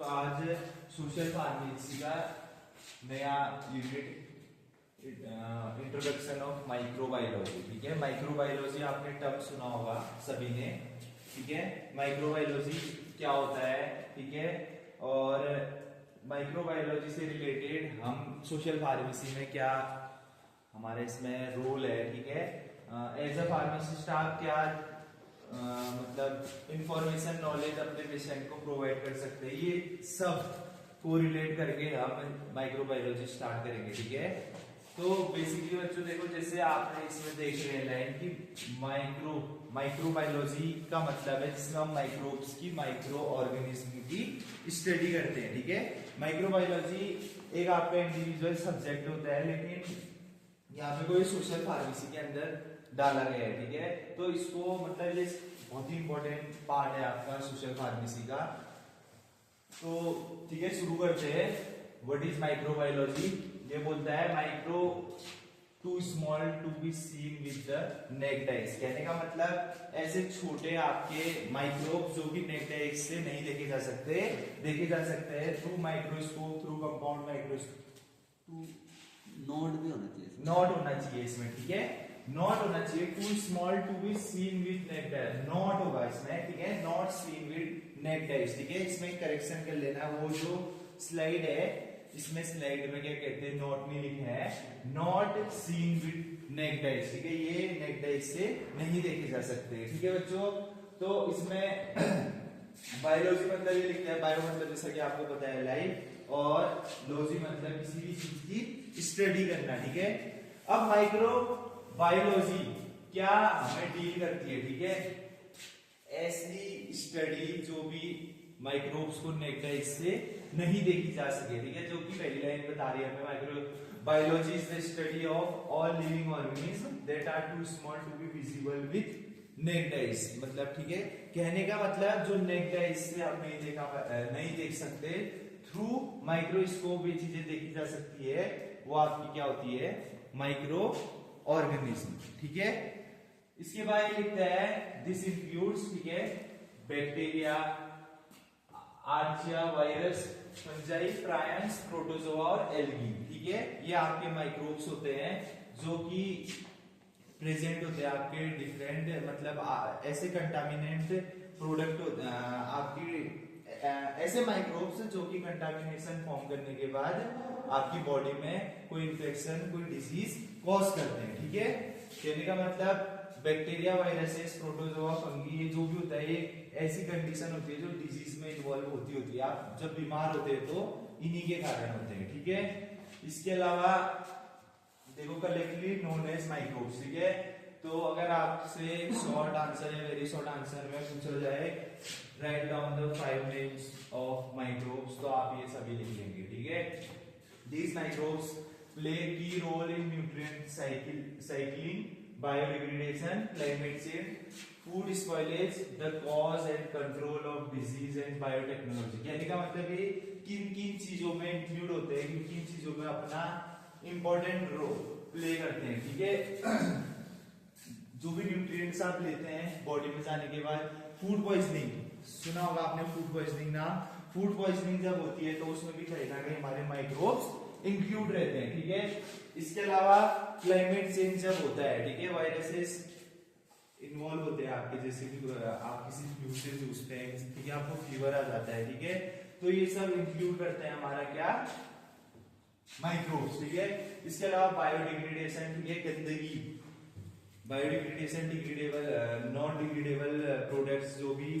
तो आज social pharmacy का नया यूनिट इंट्रोडक्शन ऑफ माइक्रोबायोलॉजी। ठीक है, माइक्रोबायोलॉजी आपने टर्म सुना होगा सभी ने। ठीक है, माइक्रोबायोलॉजी क्या होता है, ठीक है, और माइक्रोबायोलॉजी से रिलेटेड हम सोशल फार्मेसी में क्या हमारे इसमें रोल है। ठीक है, एज अ फार्मासिस्ट आप क्या मतलब इंफॉर्मेशन नॉलेज अपने पेशेंट को प्रोवाइड कर सकते हैं, ये सब को रिलेट करके हम माइक्रोबायोलॉजी स्टार्ट करेंगे। ठीक है, तो बेसिकली बच्चों देखो, जैसे आपने इसमें देख रहे हैं लाइन की माइक्रोबायोलॉजी का मतलब है जिसमें हम माइक्रोब्स की, माइक्रो ऑर्गेनिज्म की स्टडी करते हैं। ठीक है, माइक्रोबायोलॉजी एक आपका इंडिविजुअल सब्जेक्ट होता है, लेकिन यहाँ पे कोई सोशल फार्मेसी के अंदर डाला गया है। ठीक है, तो इसको मतलब ये बहुत ही इंपॉर्टेंट पार्ट है आपका सोशल फार्मेसी का। तो ठीक है, शुरू करते हैं। What is microbiology? ये बोलता है micro too small to be seen with the naked eyes. कहने का मतलब ऐसे छोटे आपके माइक्रोब जो कि नेक्ड आइज से नहीं देखे जा सकते हैं through microscope, through compound microscope. Note भी होना चाहिए, नॉट होना चाहिए इसमें। ठीक है, नॉट होना चाहिए, too small to be seen with naked eyes, not होगा इसमें। ठीक है, not seen with naked eyes. ठीक है, इसमें करेक्शन कर लेना, वो जो स्लाइड है इसमें स्लाइड में क्या कहते हैं, नॉट नहीं लिखा है, not seen with naked eyes. ठीक है, ये नेक्ड आइज से नहीं देखे जा सकते। ठीक है बच्चों, तो इसमें बायोलॉजी मतलब ये लिखते हैं, बायो मतलब जैसा कि आपको पता है लाइफ, और लॉजी मतलब किसी भी चीज की स्टडी करना। ठीक है, अब माइक्रोबायोलॉजी क्या हमें डील करती है? ठीक है, ऐसी स्टडी जो भी माइक्रोब्स को नेक्ड आइज से नहीं देखी जा सके। ठीक है, जो कि पहली लाइन बता रही है हमें, microbiology is the study of all living organism that are too small to be visible with naked eyes. मतलब ठीक है, कहने का मतलब जो नेक्ड आइज से आप नहीं देख सकते, थ्रू माइक्रोस्कोप ये चीजें देखी जा सकती है, वो आपकी क्या होती है, माइक्रो ऑर्गेनिज्म। ठीक है, इसके बाद ये लिखता है दिस इंक्लूड्स, ठीक है, bacteria, archaea, virus, fungi, prions, protozoa और एल्गी। ठीक है, ये आपके माइक्रोब्स होते हैं जो कि प्रेजेंट होते हैं आपके डिफरेंट, मतलब ऐसे कंटामिनेंट प्रोडक्ट होते हैं आपकी, ऐसे माइक्रोब्स जो कि कंटामिनेशन फॉर्म करने के बाद आपकी बॉडी में कोई इंफेक्शन, कोई डिजीज कॉज करते हैं। ठीक है, कहने का मतलब बैक्टीरिया, वायरसेस, प्रोटोजोआ, फंगी, ये जो भी होता है, ये ऐसी कंडीशन होती है जो डिजीज में इन्वॉल्व होती है। आप जब बीमार होते हैं तो इन्हीं के कारण होते हैं। ठीक है, इसके अलावा देखो कलेक्टिवली नोन एज माइक्रोब्स। ठीक है, तो अगर आपसे शॉर्ट आंसर या वेरी शॉर्ट आंसर में पूछा जाए write down the 5 names of microbes, तो आप ये सभी लिख लेंगे। ठीक है, these microbes play key role in nutrient cycling, biodegradation, climate change, food spoilage, the cause and control of disease and biotechnology. कहने का मतलब ये किन किन चीजों में इंक्लूड होते हैं, किन किन चीजों में अपना इंपॉर्टेंट रोल प्ले करते हैं। ठीक है, जो भी न्यूट्रिएंट्स आप लेते हैं बॉडी में जाने के बाद, फूड पॉइजनिंग सुना होगा आपने, फूड पॉइजनिंग नाम। फूड पॉइजनिंग जब होती है तो उसमें भी कहीं ना कहीं हमारे माइक्रोब्स इंक्लूड रहते हैं। ठीक है, इसके अलावा क्लाइमेट चेंज जब होता है, ठीक है, वायरसेस इन्वॉल्व होते हैं आपके, जैसे कि आप किसी फ्लू से जूझते हैं, ठीक है, आपको फीवर आ जाता है। ठीक है, तो ये सब इंक्लूड करते हैं हमारा क्या, माइक्रोब्स। ठीक है, इसके अलावा बायोडिग्रेडेशन, ठीक है, गंदगी, biodegradation, degradable, non degradable products जो भी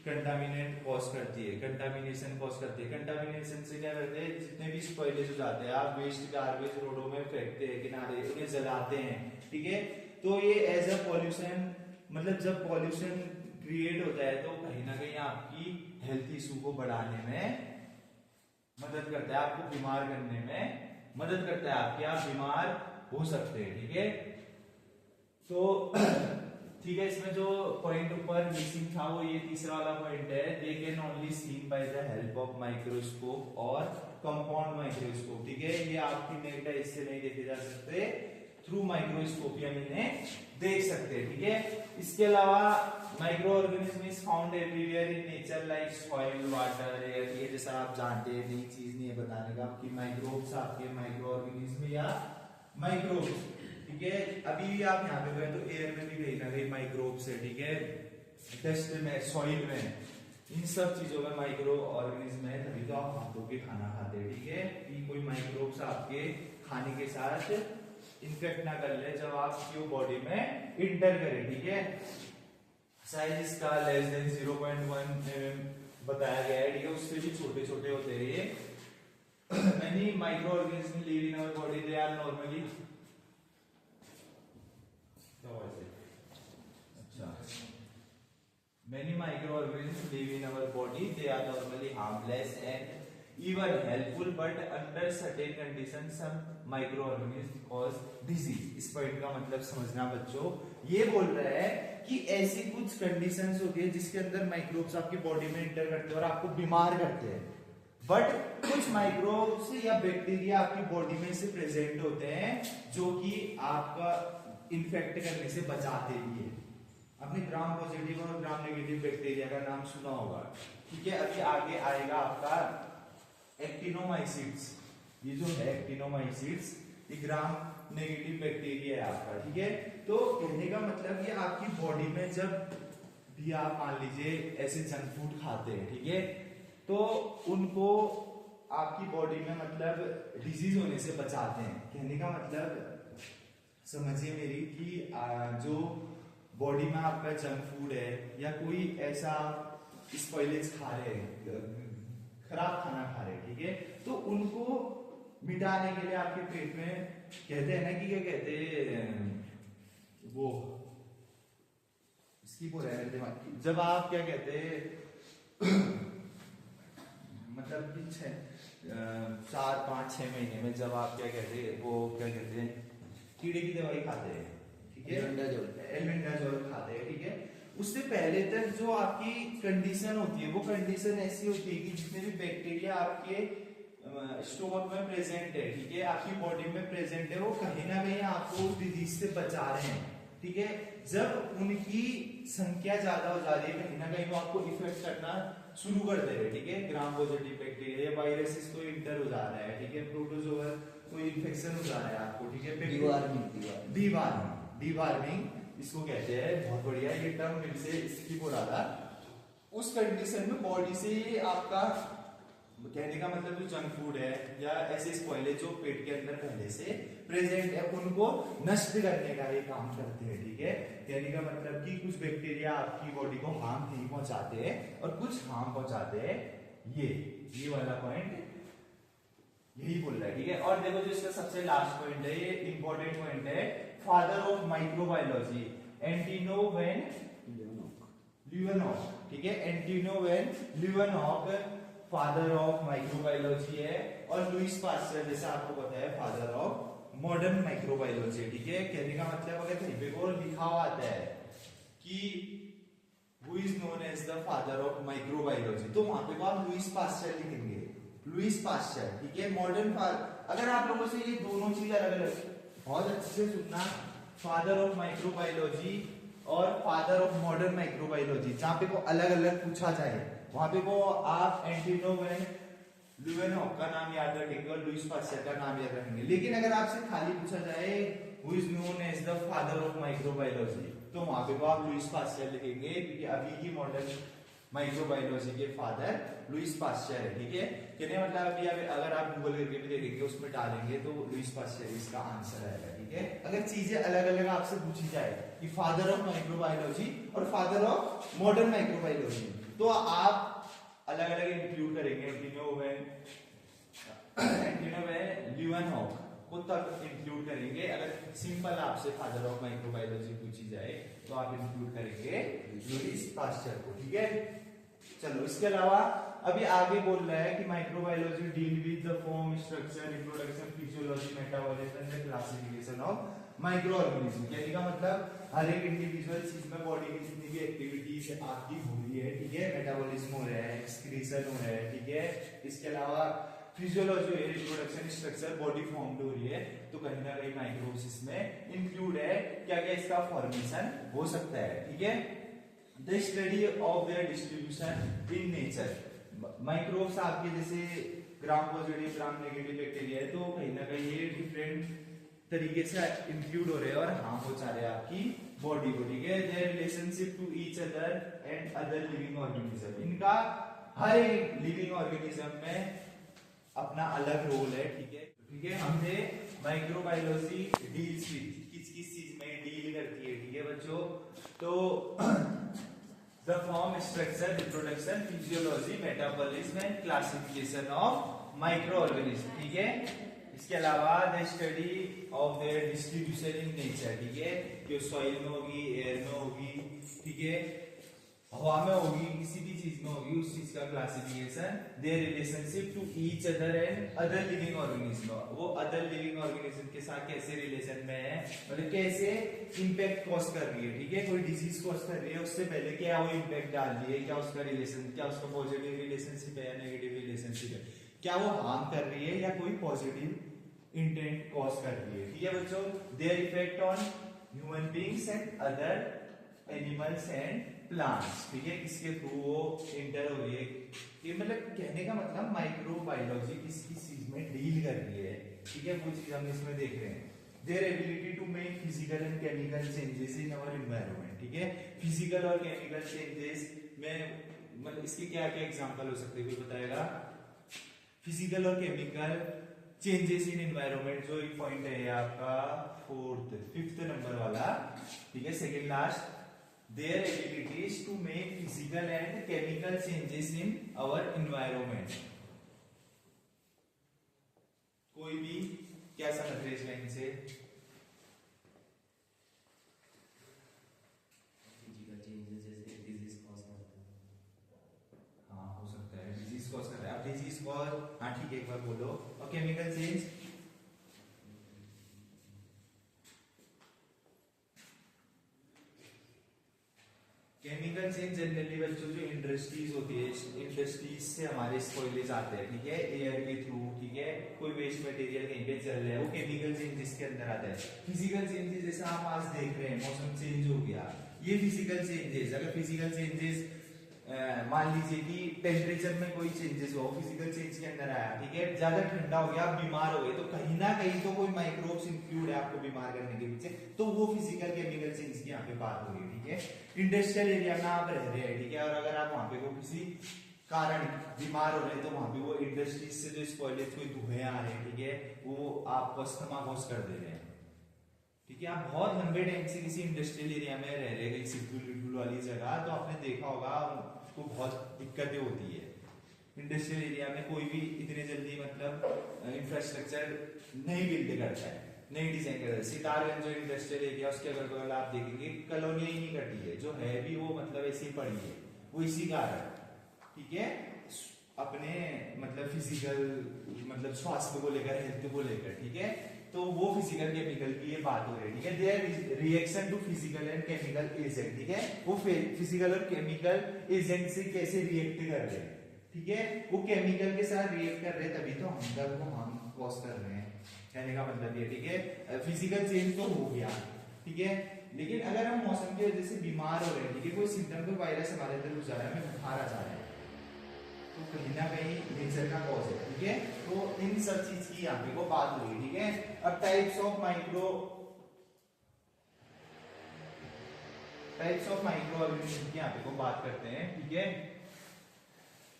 कंटामिनेंट कॉज करती है, कंटामिनेशन कॉज करती है। कंटामिनेशन से क्या करते हैं, जितने भी स्पॉइलेज हो जाते हैं, आप वेस्ट गार्बेज रोडों में फेंकते हैं किनारे, उन्हें जलाते हैं। ठीक है, तो ये एज अ पॉल्यूशन, मतलब जब पॉल्यूशन क्रिएट होता है तो कहीं ना कहीं आपकी हेल्थ इशू को बढ़ाने में मदद करता है, आपको बीमार करने में मदद करता है, आपके आप बीमार हो सकते हैं। ठीक है, तो ठीक है, इसमें जो पॉइंट ऊपर मिसिंग था वो ये तीसरा वाला पॉइंट है, they can only seen by the help of microscope और कंपाउंड माइक्रोस्कोप। ठीक है, ये आपकी नेक्ड आइज से नहीं देखे जा सकते, थ्रू माइक्रोस्कोपी हम इन्हें देख सकते हैं, ठीक है। इसके अलावा micro organism is found everywhere in nature like soil, water, air. ये जैसा आप जानते हैं, नई चीज नहीं है बताने का कि माइक्रोब्स आपके माइक्रो ऑर्गेनिज्म या माइक्रोब्स, ठीक है। अभी भी आप यहाँ पे गए तो एयर में भी कहीं ना कहीं माइक्रोब्स है, ठीक है। डस्ट में, सॉइल में, इन सब चीजों में माइक्रो ऑर्गेनिज्म है, तभी तो आप हाथ धो के खाना खाते हैं, ठीक है। कि कोई माइक्रोब्स आपके खाने के साथ इन्फेक्ट ना कर ले जब आपकी बॉडी में इंटर करे, ठीक है। साइज इसका लेस देन 0.1 mm बताया गया है, ठीक है। उससे भी छोटे छोटे होते हैं ये। Many microorganisms live in our body. They are normally many microorganisms live in our body. They are normally harmless and even helpful, but under certain conditions some microorganisms cause disease. इस पॉइंट का मतलब समझना बच्चों, ये बोल रहा है कि ऐसी कुछ कंडीशंस होती है जिसके अंदर माइक्रोब्स आपकी बॉडी में इंटर करते हैं और आपको बीमार करते हैं। बट कुछ माइक्रोब्स या बैक्टीरिया आपकी बॉडी में से प्रेजेंट होते हैं जो कि आपका इन्फेक्ट करने से बचाते भी है। आपने ग्राम पॉजिटिव और ग्राम नेगेटिव बैक्टीरिया का नाम सुना होगा, ठीक है। अभी आगे आएगा आपका एक्टिनोमाइसिट्स। ये जो है एक्टिनोमाइसिट्स, ये ग्राम नेगेटिव बैक्टीरिया है आपका, ठीक है। तो कहने का मतलब ये आपकी बॉडी में जब भी आप मान लीजिए ऐसे जंक फूड खाते हैं, ठीक है, तो उनको आपकी बॉडी में मतलब डिजीज होने से बचाते हैं। कहने का मतलब समझिए मेरी कि जो बॉडी में आपका जंक फूड है या कोई ऐसा स्पॉइलेज खा रहे हैं, खराब खाना खा रहे हैं, ठीक है, तो उनको मिटाने के लिए आपके पेट में कहते हैं ना कि क्या कहते हैं वो, इसकी बोल रहे हैं दिमाग की, जब आप क्या कहते हैं मतलब कि 4, 5, 6 महीने में जब आप क्या कहते हैं वो क्या कहते हैं कीड़े की दवाई खाते हैं, ठीक है, एल्बेंडाजोल खाते हैं, ठीक है। उससे पहले तक जो आपकी कंडीशन होती है वो कंडीशन ऐसी होती है कि जितने भी बैक्टीरिया आपके स्टोमक में प्रेजेंट है, ठीक है, आपकी बॉडी में प्रेजेंट है, वो कहीं ना कहीं आपको उस डिजीज से बचा रहे हैं, ठीक है। जब उनकी संख्या ज्यादा हो जा रही है कहीं ना कहीं वो आपको इफेक्ट करना शुरू कर दे रहे हैं, ठीक है। ग्राम पॉजिटिव बैक्टीरिया या वायरसेस को इंटर हो जा रहा है, ठीक है, प्रोटोजोआ कोई इन्फेक्शन हो जा रहा है आपको, ठीक है। डीवार्मिंग इसको कहते हैं, बहुत बढ़िया ये टर्म मेरे से इसकी बोला था। उस कंडीशन में बॉडी से आपका कहने का मतलब जो जंक फूड है या ऐसे स्पॉइलेज जो पेट के अंदर पहले से प्रेजेंट है उनको नष्ट करने का ये काम करते हैं, ठीक है। कहने का मतलब कि कुछ बैक्टीरिया आपकी बॉडी को हार्म नहीं पहुंचाते हैं और कुछ हार्म पहुंचाते हैं। ये वाला पॉइंट यही बोल रहा है, ठीक है। और देखो जो इसका सबसे लास्ट पॉइंट है, ये इंपॉर्टेंट पॉइंट है, फादर ऑफ माइक्रोबायोलॉजी एंटिनो वेन ल्यूवेनॉक, ठीक है। एंटिनो वेन ल्यूवेनॉक फादर ऑफ माइक्रोबायोलॉजी है, और लुईस पास्चर जैसे आपको पता है फादर ऑफ मॉडर्न माइक्रोबायोलॉजी, ठीक है। कहने का मतलब अगर कहीं पे को लिखा हुआ आता है कि who is known as the father of microbiology, तो वहां पे को आप लुईस पास्चर लिखेंगे, लुईस पास्चर, ठीक है। मॉडर्न अगर आप लोगों से ये दोनों चीज अलग अलग बहुत अच्छे से सुनना, फादर ऑफ माइक्रोबायोलॉजी और फादर ऑफ मॉडर्न माइक्रोबायोलॉजी, जहां पे को अलग अलग पूछा जाए वहां पे को आप एंटिनो वेन ल्यूवेनॉक का नाम याद रखेंगे और लुईस पास्चर का नाम याद रखेंगे। लेकिन अगर आपसे खाली पूछा जाए who is known as the father of microbiology, तो वहां पे को आप लुईस पास्चर लिखेंगे, क्योंकि अभी की मॉडर्न माइक्रोबायोलॉजी के फादर लुईस पास्चर है, ठीक है। कहने मतलब अभी अगर आप गूगल करके भी देखेंगे उसमें डालेंगे तो लुईस पास्चर इसका आंसर आएगा, ठीक है। अगर चीजें अलग अलग आपसे पूछी जाए कि फादर ऑफ माइक्रोबायोलॉजी और फादर ऑफ मॉडर्न माइक्रोबायोलॉजी, तो आप अलग अलग इंक्लूड करेंगे, एंटिनो वेन ल्यूवेनॉक को तब इंक्लूड करेंगे। अगर सिंपल आपसे फादर ऑफ माइक्रोबायोलॉजी पूछी जाए तो आप इंक्लूड करेंगे लुईस पास्चर को, ठीक है। चलो इसके अलावा अभी आगे बोल रहा है कि microbiology deal with the form, structure, reproduction, physiology, metabolism and classification of micro organism. कहने का मतलब हर एक इंडिविजुअल चीज में बॉडी की जितनी भी एक्टिविटीज आपकी हो रही है, ठीक है, मेटाबॉलिज्म हो रहा है, एक्सक्रीशन हो रहा है, ठीक है, इसके अलावा फिजियोलॉजी है, रिप्रोडक्शन स्ट्रक्चर, बॉडी फॉर्म हो रही है, तो कहीं ना कहीं माइक्रोब्स इसमें इंक्लूड है। क्या क्या इसका फॉर्मेशन हो सकता है, ठीक है। The study of their distribution in nature. Microbes आपके जैसे gram positive gram negative bacteria है, तो कहीं ना कहीं ये डिफरेंट तरीके से इंक्लूड हो रहे हैं और हार्म हो जा रहे हैं आपकी बॉडी को, ठीक है। Their relationship to each other and other living organism, इनका हर एक लिविंग ऑर्गेनिज्म में अपना अलग रोल है, ठीक है, ठीक है। हमने माइक्रोबायोलॉजी डील्स विद किस किस चीज में डील करती है, ठीक है बच्चों। तो the form, structure, reproduction, physiology, metabolism and classification of micro organism, ठीक है। इसके अलावा the study of their distribution in nature, ठीक है, जो सॉइल में होगी, एयर में होगी, ठीक है, हवा में होगी, किसी भी चीज में होगी, उस चीज का classification, their relationship to each other and other living organism, वो अदर लिविंग ऑर्गेनिज्म के साथ कैसे रिलेशन में है, मतलब कैसे इंपैक्ट कॉज कर रही है, ठीक है। कोई डिजीज कॉज कर रही है, उससे पहले क्या वो इंपैक्ट डाल रही है, क्या उसका रिलेशन, क्या उसका पॉजिटिव रिलेशनशिप है या नेगेटिव रिलेशनशिप है, क्या वो हार्म कर रही है या कोई पॉजिटिव इंटेंट कॉज कर रही है, ठीक है बच्चों। Their effect on human beings and other animals and plants, ठीक है, किसके थ्रू वो इंटर हो रही है। ये मतलब कहने का मतलब माइक्रोबायोलॉजी किस किस चीज में डील कर रही है, ठीक है, वो चीज हम इसमें देख रहे हैं। Their ability to make physical and chemical changes in our environment, ठीक है। फिजिकल और केमिकल चेंजेस में मतलब इसके क्या क्या एग्जांपल हो सकते हैं, कोई बताएगा। फिजिकल और केमिकल चेंजेस इन एनवायरनमेंट, जो एक पॉइंट है आपका फिफ्थ नंबर वाला, ठीक है, second last. Their abilities to make physical and chemical changes in our environment. कोई भी क्या समझ रहे इस लाइन से? फिजिकल चेंजेस जैसे डिजीज कॉज करता है। हाँ हो सकता है डिजीज कॉज कर रहा है, आप डिजीज कॉज, हाँ ठीक है एक बार बोलो। और chemical change, chemical change generally बच्चों जो इंडस्ट्रीज होती है, इंडस्ट्रीज से हमारे स्पॉइलेज आते हैं, ठीक है, एयर के थ्रू, ठीक है, कोई वेस्ट मटेरियल कहीं पे चल रहा है, वो केमिकल चेंजेस के अंदर आता है। फिजिकल चेंजेस जैसा आप आज देख रहे हैं, मौसम चेंज हो गया, ये फिजिकल चेंजेस। अगर फिजिकल चेंजेस मान लीजिए कि टेम्परेचर में कोई चेंजेस हो, फिजिकल चेंज के अंदर आया, ठीक है, ज्यादा ठंडा हो गया, आप बीमार हो गए, तो कहीं ना कहीं तो कोई माइक्रोब्स इंक्लूड है आपको बीमार करने के पीछे, तो वो फिजिकल केमिकल चेंज की यहाँ पे बात हो रही है, ठीक है। इंडस्ट्रियल एरिया में आप रह रहे हैं, ठीक है, और अगर आप वहां पे को किसी कारण बीमार हो रहे हैं, तो वहां पे वो इंडस्ट्रीज से जो स्पॉइलेज कोई धुएं आ रहे हैं, ठीक है, वो आपको अस्थमा कॉज कर दे रहे हैं, ठीक है। आप बहुत लंबे टाइम से किसी इंडस्ट्रियल एरिया में रह रहे हैं, सिड्यूल वाली जगह, तो आपने देखा होगा उसको बहुत दिक्कतें होती है। इंडस्ट्रियल एरिया में कोई भी इतने जल्दी मतलब इंफ्रास्ट्रक्चर नहीं बिल्ड करता है, नहीं डिजाइन करता है। सितारगंज जो इंडस्ट्रियल एरिया, उसके अगल बगल आप देखेंगे कॉलोनी ही नहीं कटी है, जो है भी वो मतलब ऐसी पड़ी है, वो इसी कारण, ठीक है, अपने मतलब फिजिकल मतलब स्वास्थ्य को लेकर, हेल्थ को लेकर, ठीक है, तो वो फिजिकल केमिकल की ये बात हो रही है, ठीक है। Their reaction to physical and chemical agent, ठीक है, वो फिजिकल और केमिकल एजेंट से कैसे रिएक्ट कर रहे हैं, ठीक है, वो केमिकल के साथ रिएक्ट कर रहे हैं, तभी तो हम को हार्म कॉज कर रहे हैं, कहने का मतलब ये, ठीक है। फिजिकल चेंज तो हो गया, ठीक है, लेकिन अगर हम मौसम की वजह से बीमार हो रहे हैं, ठीक है, कोई सिम्टम, कोई वायरस हमारे अंदर घुस जा रहा है, हमें बुखार आ जा रहा है, तो कहीं ना कहीं नेचर का कॉज है, ठीक है। तो इन सब चीज की यहाँ पे को बात हुई, ठीक है। अब टाइप्स ऑफ माइक्रो ऑर्गेनिज्म की यहाँ पे को बात करते हैं, ठीक है।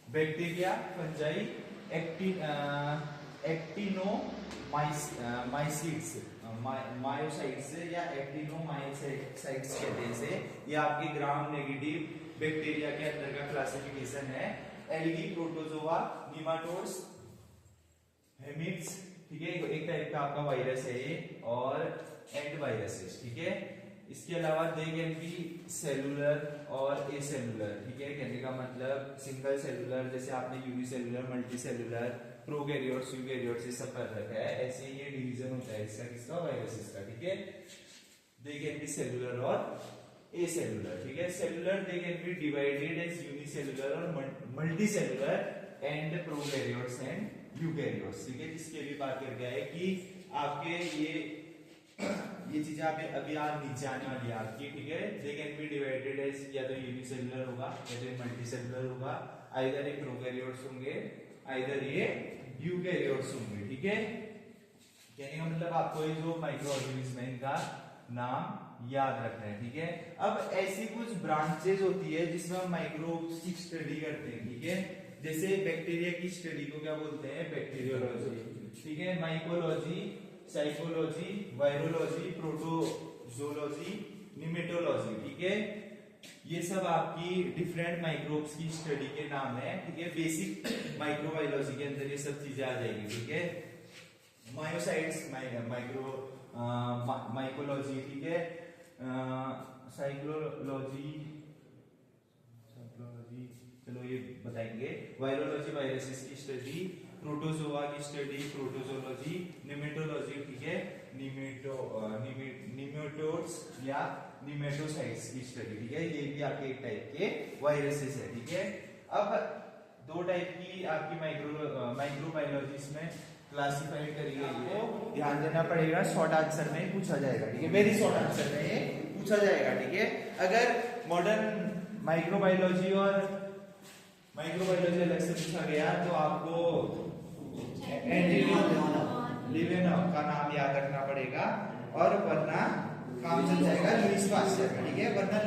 बैक्टीरिया, फंजाई, एक्टिनोमाइसिट्स, मायोसाइट्स या एक्टिनोमाइसाइट्स कहते हैं इसे, ये आपके ग्राम नेगेटिव बैक्टीरिया के अंदर का क्लासिफिकेशन है। एल्गी, प्रोटोजोआ, निमाटोड्स, हेमिड्स, ठीक है, एक टाइप का आपका वायरस है ये, और एंड वायरसेस, ठीक है। इसके अलावा दे कैन बी सेलुलर और एसेलुलर, ठीक है, कहने का मतलब सिंगल सेलुलर, जैसे आपने unicellular, multi cellular, prokaryotes, eukaryotes ये सब कर रखा है, ऐसे ये डिवीजन होता है इसका, किसका, वायरसेस का, ठीक है। दे कैन बी सेलुलर और एसेलुलर, ठीक है। Cellular they can be divided as unicellular और multi cellular and prokaryotes and eukaryotes, ठीक है। जिसके भी बात कर गया है कि आपके ये चीजें अभी नीचे आने वाली है आपकी, ठीक है। They can be divided as या तो यूनिसेलुलर होगा या तो मल्टीसेलुलर होगा, आइदर ये प्रोकैरियोट्स होंगे आइदर ये यूकैरियोट्स होंगे, ठीक है। कहने का मतलब आपको ये जो माइक्रो ऑर्गेनिज्म है इनका नाम याद रखना है, ठीक है। अब ऐसी कुछ ब्रांचेस होती है जिसमें हम माइक्रोब्स की स्टडी करते हैं, ठीक है। जैसे बैक्टीरिया की स्टडी को क्या बोलते हैं, बैक्टीरियोलॉजी, ठीक है। Mycology, psychology, virology, protozoology, nematology, ठीक है। ये सब आपकी डिफरेंट माइक्रोब्स की स्टडी के नाम है, ठीक है। बेसिक माइक्रोबायोलॉजी के अंदर ये सब चीजें आ जाएगी, ठीक है। मायोसाइट्स, माइकोलॉजी, ठीक है। साइकोलॉजी, चलो ये बताएंगे। वायरोलॉजी, वायरसेस की स्टडी, प्रोटोजोआ की स्टडी, प्रोटोजोलॉजी, निमेटोलॉजी, ठीक है। निमेटोड्स या निमेटोसाइट्स की स्टडी, ठीक है। ये भी आपके एक टाइप के वायरसेस है, ठीक है। अब दो टाइप की आपकी माइक्रोबायोलॉजी में क्लासिफाइड करी गई है, ध्यान देना पड़ेगा, शॉर्ट आंसर में पूछा जाएगा, ठीक है। वेरी शॉर्ट आंसर में ये पूछा जाएगा, ठीक है। अगर मॉडर्न माइक्रोबायोलॉजी और माइक्रोबायोलॉजी अलग से पूछा गया तो आपको लिवेनॉव का नाम याद रखना पड़ेगा, और वरना काम चल जाएगा लुईस पास्चर का, ठीक है। वरना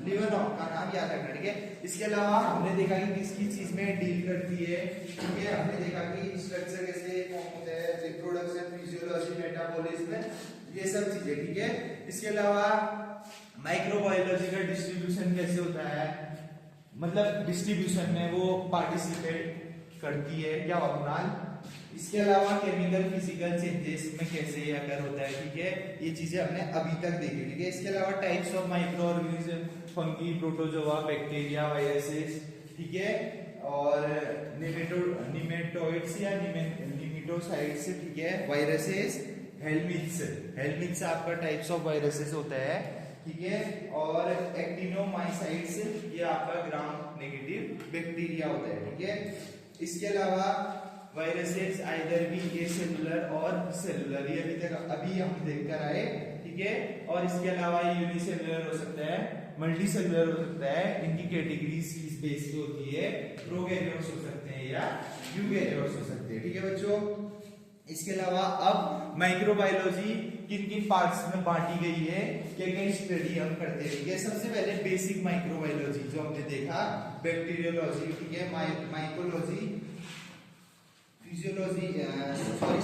लिवेनॉव का नाम याद रखना, ठीक है। इसके अलावा हमने देखा कि किस किस चीज में डील करती है, ठीक है। हमने देखा कि स्ट्रक्चर कैसे फॉर्म होता है, रिप्रोडक्शन, फिजियोलॉजी, मेटाबॉलिज्म, ये सब चीजें, ठीक है। इसके अलावा माइक्रोबायोलॉजी का डिस्ट्रीब्यूशन कैसे होता है, मतलब डिस्ट्रीब्यूशन में वो पार्टिसिपेट करती है क्या कुणाल। इसके अलावा केमिकल फिजिकल चेंजेस में कैसे ये अगर होता है, ठीक है। ये चीजें हमने अभी तक देखी, ठीक है। इसके अलावा types of micro organism, fungi, protozoa, bacteria, viruses, ठीक है। और निमेटोइड्स या निमेटोसाइट्स, ठीक है। वायरसेस, हेलमिथ्स आपका टाइप्स ऑफ वायरसेस होता है, ठीक है। और एक्टिनोमाइसाइट्स, ये आपका ग्राम नेगेटिव बैक्टीरिया होता है, ठीक है। इसके अलावा वायरसेस आइदर भी ये सेलुलर और सेलुलर, ये अभी हम देख कर आए, ठीक है। और इसके अलावा ये यूनिसेलुलर हो सकता है, मल्टी सेलुलर हो सकता है। इनकी कैटेगरीज किस बेस पे होती है, प्रोकैरियोट्स हो सकते हैं या यूकैरियोट्स हो सकते हैं, ठीक है बच्चों। इसके अलावा अब माइक्रोबायोलॉजी किन किन पार्ट्स में बांटी गई है, क्या स्टडी हम करते हैं, ठीक है। सबसे पहले बेसिक माइक्रोबायोलॉजी जो हमने देखा, बैक्टीरियोलॉजी, ठीक है। Mycology, physiology,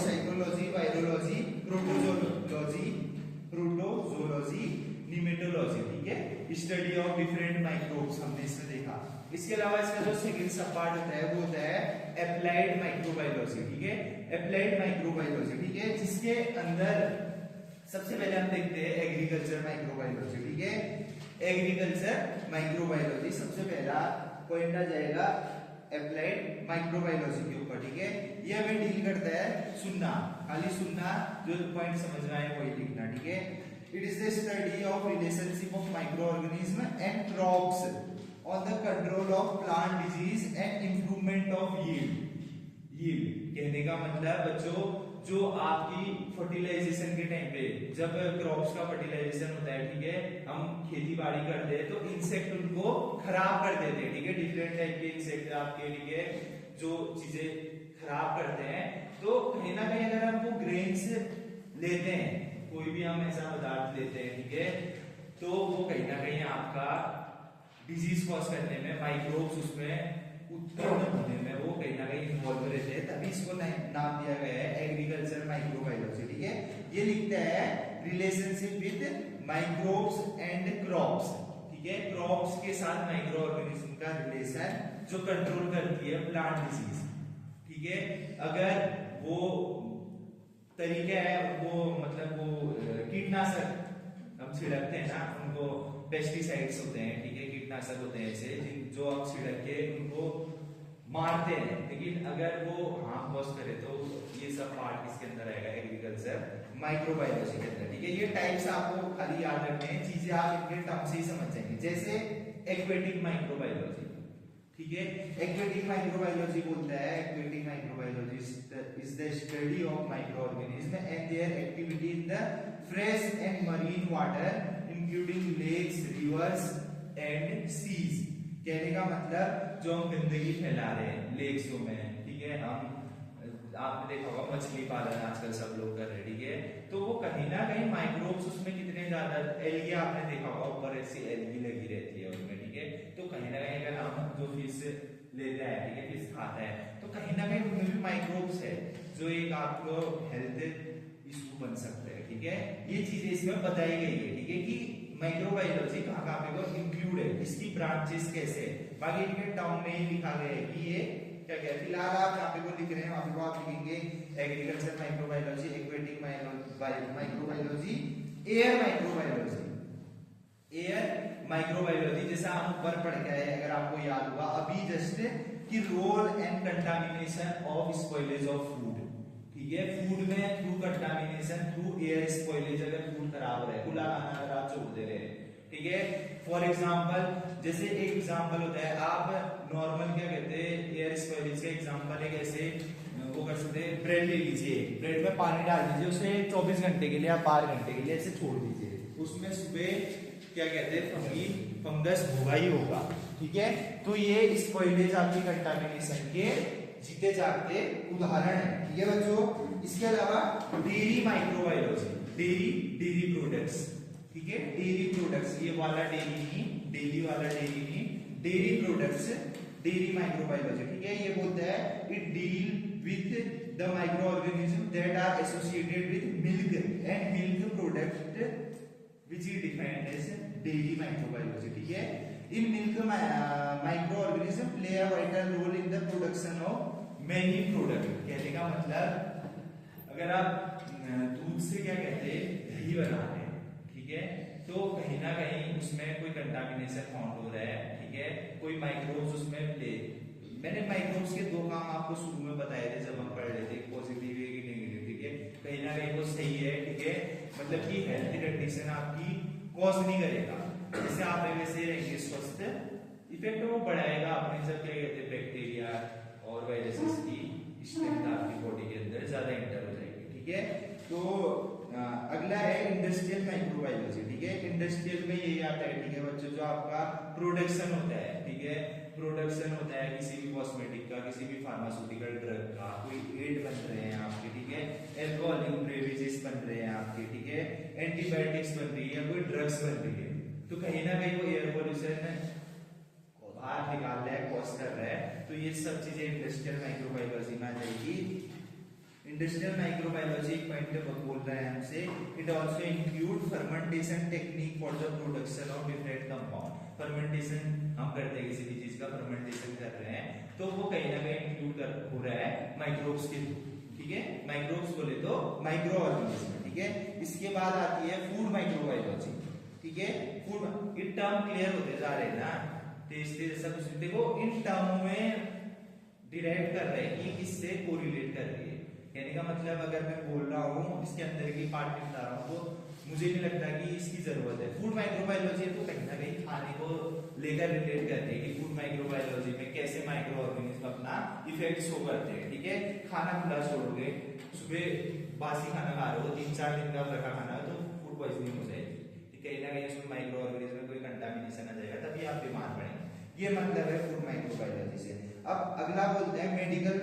psychology, virology, protozoology, nematology, ठीक है। स्टडी ऑफ डिफरेंट माइक्रोब्स हमने इसमें देखा। इसके अलावा इसका जो सेकंड सब पार्ट होता है वो होता है एप्लाइड माइक्रोबायोलॉजी, ठीक है। एप्लाइड माइक्रोबायोलॉजी, ठीक है, जिसके अंदर सबसे पहले हम देखते हैं एग्रीकल्चर माइक्रोबायोलॉजी, ठीक है। एग्रीकल्चर माइक्रोबायोलॉजी सबसे पहला पॉइंट आ जाएगा एप्लाइड माइक्रोबायोलॉजी के ऊपर, ठीक है। ये हमें डील करता है सुनना, खाली सुनना, जो पॉइंट समझ में आए वही लिखना, ठीक है। It is the study of relationship of micro organism and crops on the control of plant disease and improvement of yield. कहने का मतलब बच्चों, जो आपकी फर्टिलाइजेशन के टाइम पे जब क्रॉप्स का फर्टिलाइजेशन होता है, ठीक है, हम खेती बाड़ी करते हैं तो इंसेक्ट उनको खराब कर देते हैं, ठीक है। डिफरेंट टाइप के इंसेक्ट आपके लिए जो चीजें खराब करते हैं, तो कहीं ना कहीं अगर हम वो ग्रेन्स लेते हैं, कोई भी हम ऐसा पदार्थ लेते हैं, ठीक है, तो वो कहीं ना कहीं आपका डिजीज कॉज करने में, माइक्रोब्स उसमें उत्पन्न होने में वो कहीं ना कहीं इन्वॉल्व रहते हैं, तभी इसको नाम दिया गया है एग्रीकल्चर माइक्रोबायोलॉजी, ठीक है। ये लिखता है relationship with microbes and crops, ठीक है। क्रॉप्स के साथ माइक्रो ऑर्गेनिज्म का रिलेशन जो कंट्रोल करती है प्लांट डिजीज, ठीक है। अगर वो तरीका है, वो मतलब वो कीटनाशक हम छिड़कते हैं ना, उनको पेस्टिसाइड्स होते हैं, ठीक है, कीटनाशक होते हैं ऐसे जो आप छिड़क के उनको मारते हैं, लेकिन अगर वो हार्म कॉज करे तो ये सब पार्ट किसके अंदर आएगा, एग्रीकल्चर माइक्रोबायोलॉजी के अंदर, ठीक है। ये टाइप्स आपको खाली याद रखने हैं, चीजें आप इनके टर्म से ही समझ जाएंगे। जैसे एक्वेटिक माइक्रोबायोलॉजी, ठीक है। एक्वेटिक माइक्रोबायोलॉजी बोलता है, aquatic microbiology is the study of micro organism and their activity in the fresh and marine water including lakes, rivers and seas. कहने का मतलब जो हम गंदगी फैला रहे हैं लेक्सों में, ठीक है, हम आपने देखा होगा मछली पालन आजकल सब लोग कर रहे हैं, ठीक है, तो वो कहीं ना कहीं माइक्रोब्स उसमें कितने ज्यादा, एल्गी आपने देखा होगा ऊपर ऐसी एल्गी लगी रहती है उसमें, ठीक है, तो कहीं ना कहीं अगर हम जो फिश लेता है, ठीक है, फिश खाता है, तो कहीं ना कहीं उनमें भी माइक्रोब्स है जो एक आपको हेल्थ इशू बन सकते हैं, ठीक है। ये चीजें इसमें बताई गई है, ठीक है, कि माइक्रोबायोलॉजी कहाँ पे को इंक्लूड है, इसकी ब्रांचेस कैसे है, बाकी ठीक है टर्म में ही लिखा गया है कि ये क्या क्या। फिलहाल आप यहाँ पे को लिख रहे हैं, वहां पे आप लिखेंगे agriculture microbiology, aquatic microbiology, air microbiology, air microbiology जैसा हम ऊपर पढ़ के आए, अगर आपको याद हुआ अभी जस्ट, कि role and contamination of spoilage of food, ठीक है, फूड में through contamination, through air spoilage, अगर फूड खराब हो रहा है, खुला खाना अगर आप छोड़ दे रहे हैं, ठीक है, फॉर एग्जांपल, जैसे एक एग्जांपल होता है, आप नॉर्मल क्या कहते हैं एयर स्पॉइलेज का एग्जांपल है, कैसे वो कर सकते हैं, ब्रेड ले लीजिए, ब्रेड में पानी डाल दीजिए, उसे 24 घंटे के लिए या 12 घंटे के लिए ऐसे छोड़ दीजिए, उसमें सुबह क्या कहते हैं फंगस होगा ही होगा, ठीक है, तो ये स्पॉइलेज आपकी कंटामिनेशन के जीते जागते उदाहरण है, ठीक है बच्चों। इसके अलावा डेयरी माइक्रोबायोलॉजी, डेयरी प्रोडक्ट्स, ठीक है, डेयरी प्रोडक्ट्स, ये वाला डेयरी नहीं, डेयरी वाला डेयरी नहीं, डेयरी प्रोडक्ट्स, डेयरी माइक्रोबायोलॉजी, ठीक है, ये बोलता है it deal with the micro organism that are associated with milk and milk product which is defined as dairy microbiology, ठीक है। In milk microorganism play a vital role in the production of many product। कहने का मतलब अगर आप दूध से क्या कहते हैं दही बना रहे हैं, ठीक है, तो कहीं ना कहीं उसमें कोई कंटामिनेशन फाउंड हो रहा है, ठीक है, कोई माइक्रोब्स उसमें प्ले, मैंने माइक्रोब्स के दो काम आपको शुरू में बताए थे जब हम पढ़ रहे थे, पॉजिटिव है कि नेगेटिव, ठीक है, कहीं ना कहीं वो सही है, ठीक है, मतलब कि हेल्थ कंडीशन आपकी कॉज नहीं करेगा, जैसे आप वैसे रहेंगे स्वस्थ, इफेक्ट वो बढ़ाएगा अपने सब क्या कहते हैं बैक्टीरिया और वायरसेस की स्ट्रेंथ आपकी बॉडी के अंदर ज्यादा एंटर हो जाएगी, ठीक है। तो अगला है इंडस्ट्रियल माइक्रोबायोलॉजी, ठीक है, इंडस्ट्रियल में यही आता है, ठीक है बच्चों, जो आपका प्रोडक्शन होता है, ठीक है, प्रोडक्शन होता है किसी भी कॉस्मेटिक का, किसी भी फार्मास्यूटिकल ड्रग का, कोई एड बन रहे हैं आपके, ठीक है, एल्कोहलिक बेवरेजेस बन रहे हैं आपके, ठीक है, एंटीबायोटिक्स बन रही है, कोई ड्रग्स बन रही है, तो कहीं ना कहीं वो एयर पोल्यूशन बाहर निकाल रहा है, कॉज कर रहा है, तो ये सब चीजें इंडस्ट्रियल माइक्रोबायोलॉजी में आ जाएगी। इंडस्ट्रियल माइक्रोबायोलॉजी एक पॉइंट बोल रहा है हमसे, it also include fermentation technique for the production of different compound. Fermentation हम करते हैं, किसी भी चीज का फर्मेंटेशन कर रहे हैं, तो वो कहीं ना कहीं इंक्लूड हो रहा है माइक्रोब्स के थ्रू, ठीक है, माइक्रोब्स बोले तो माइक्रो ऑर्गेनिज्म, ठीक है। इसके बाद आती है फूड माइक्रोबायोलॉजी, ठीक है, फूड, ये टर्म क्लियर होते जा रहे हैं ना, टेस्ट जैसा कुछ देखो, इन टर्म में डिराइव कर रहे हैं कि किससे कोरिलेट कर रही है, कहने का मतलब अगर मैं बोल रहा हूँ इसके अंदर की पार्ट बता रहा हूँ, तो मुझे नहीं लगता कि इसकी जरूरत है। फूड माइक्रोबायोलॉजी तो कहीं ना कहीं खाने को लेकर रिलेट करते हैं कि फूड माइक्रोबायोलॉजी में कैसे माइक्रो ऑर्गेनिज्म अपना इफेक्ट शो करते हैं, ठीक है, खाना खुला छोड़ोगे, सुबह बासी खाना खा रहे हो, 3-4 दिन का रखा खाना है, तो फूड पॉइजनिंग हो जाएगी, कहीं ना कहीं उसमें माइक्रो ऑर्गेनिज्म में कोई कंटामिनेशन आ जाएगा, तभी आप बीमार पड़ेंगे, ये मतलब है फूड माइक्रोबायोलॉजी से। अब अगला बोलते हैं मेडिकल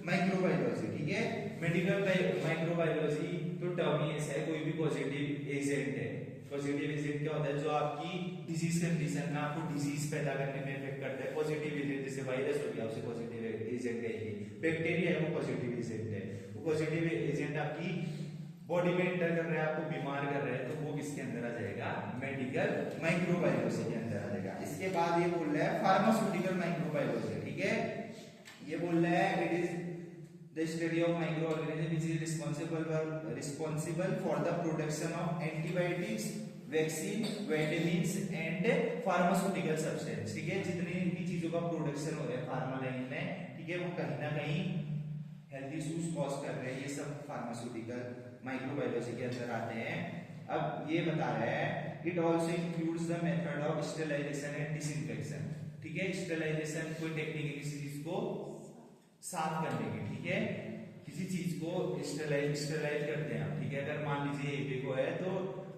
माइक्रोबायोलॉजी, ठीक है, मेडिकल माइक्रोबायोलॉजी तो टर्म ही ऐसा है, कोई भी पॉजिटिव एजेंट है, पॉजिटिव एजेंट क्या होता है, जो आपकी डिजीज कंडीशन में आपको डिजीज पैदा करने में इफेक्ट करता है, पॉजिटिव एजेंट, जैसे वायरस हो गया उसे पॉजिटिव एजेंट कहेंगे, बैक्टीरिया है वो पॉजिटिव एजेंट है, वो पॉजिटिव एजेंट आपकी बॉडी में एंटर कर रहा है, आपको बीमार कर रहा है, तो वो किसके अंदर आ जाएगा, मेडिकल माइक्रोबायोलॉजी के अंदर आ जाएगा। इसके बाद ये बोल रहा है फार्मास्यूटिकल माइक्रोबायोलॉजी, ठीक है, ये बोल रहा है it is the study of microorganism which is responsible for the production of antibiotics, vaccine, vitamins and pharmaceutical substance, ठीक है, जितनी भी चीजों का प्रोडक्शन हो रहा है फार्मा लाइन में, ठीक है, वो कहीं ना कहीं हेल्थ इश्यूज कॉज कर रहे हैं, ये सब फार्मास्यूटिकल माइक्रोबायोलॉजी के अंदर आते हैं। अब ये बता रहा है it also includes the method of sterilization and disinfection, ठीक है, स्टेरिलाइजेशन कोई टेक्निक है किसी चीज को साफ करने की, ठीक है, किसी चीज को स्टेरिलाइज करते हैं हम, ठीक है। अगर मान लीजिए एपीको है तो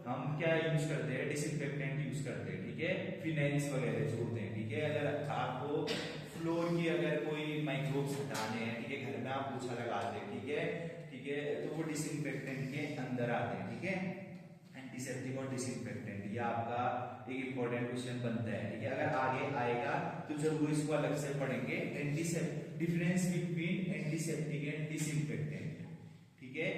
हम क्या यूज करते हैं, डिसइंफेक्टेंट यूज करते हैं, ठीक है, फिनाइल्स वगैरह छोड़ते हैं, ठीक है। अगर आपको फ्लोर की अगर कोई माइक्रोब्स हटाने हैं, ठीक है, घर में आप पोछा लगाते हैं, ठीक है, ठीक है, तो वो डिसइंफेक्टेंट के अंदर आते हैं, ठीक है। एंटीसेप्टिक और डिसइंफेक्टेंट, ये आपका एक इंपॉर्टेंट क्वेश्चन बनता है, ठीक है। अगर आगे आएगा तो जरूर इसको अलग से पढ़ेंगे, difference between antiseptic and disinfectant, ठीक है।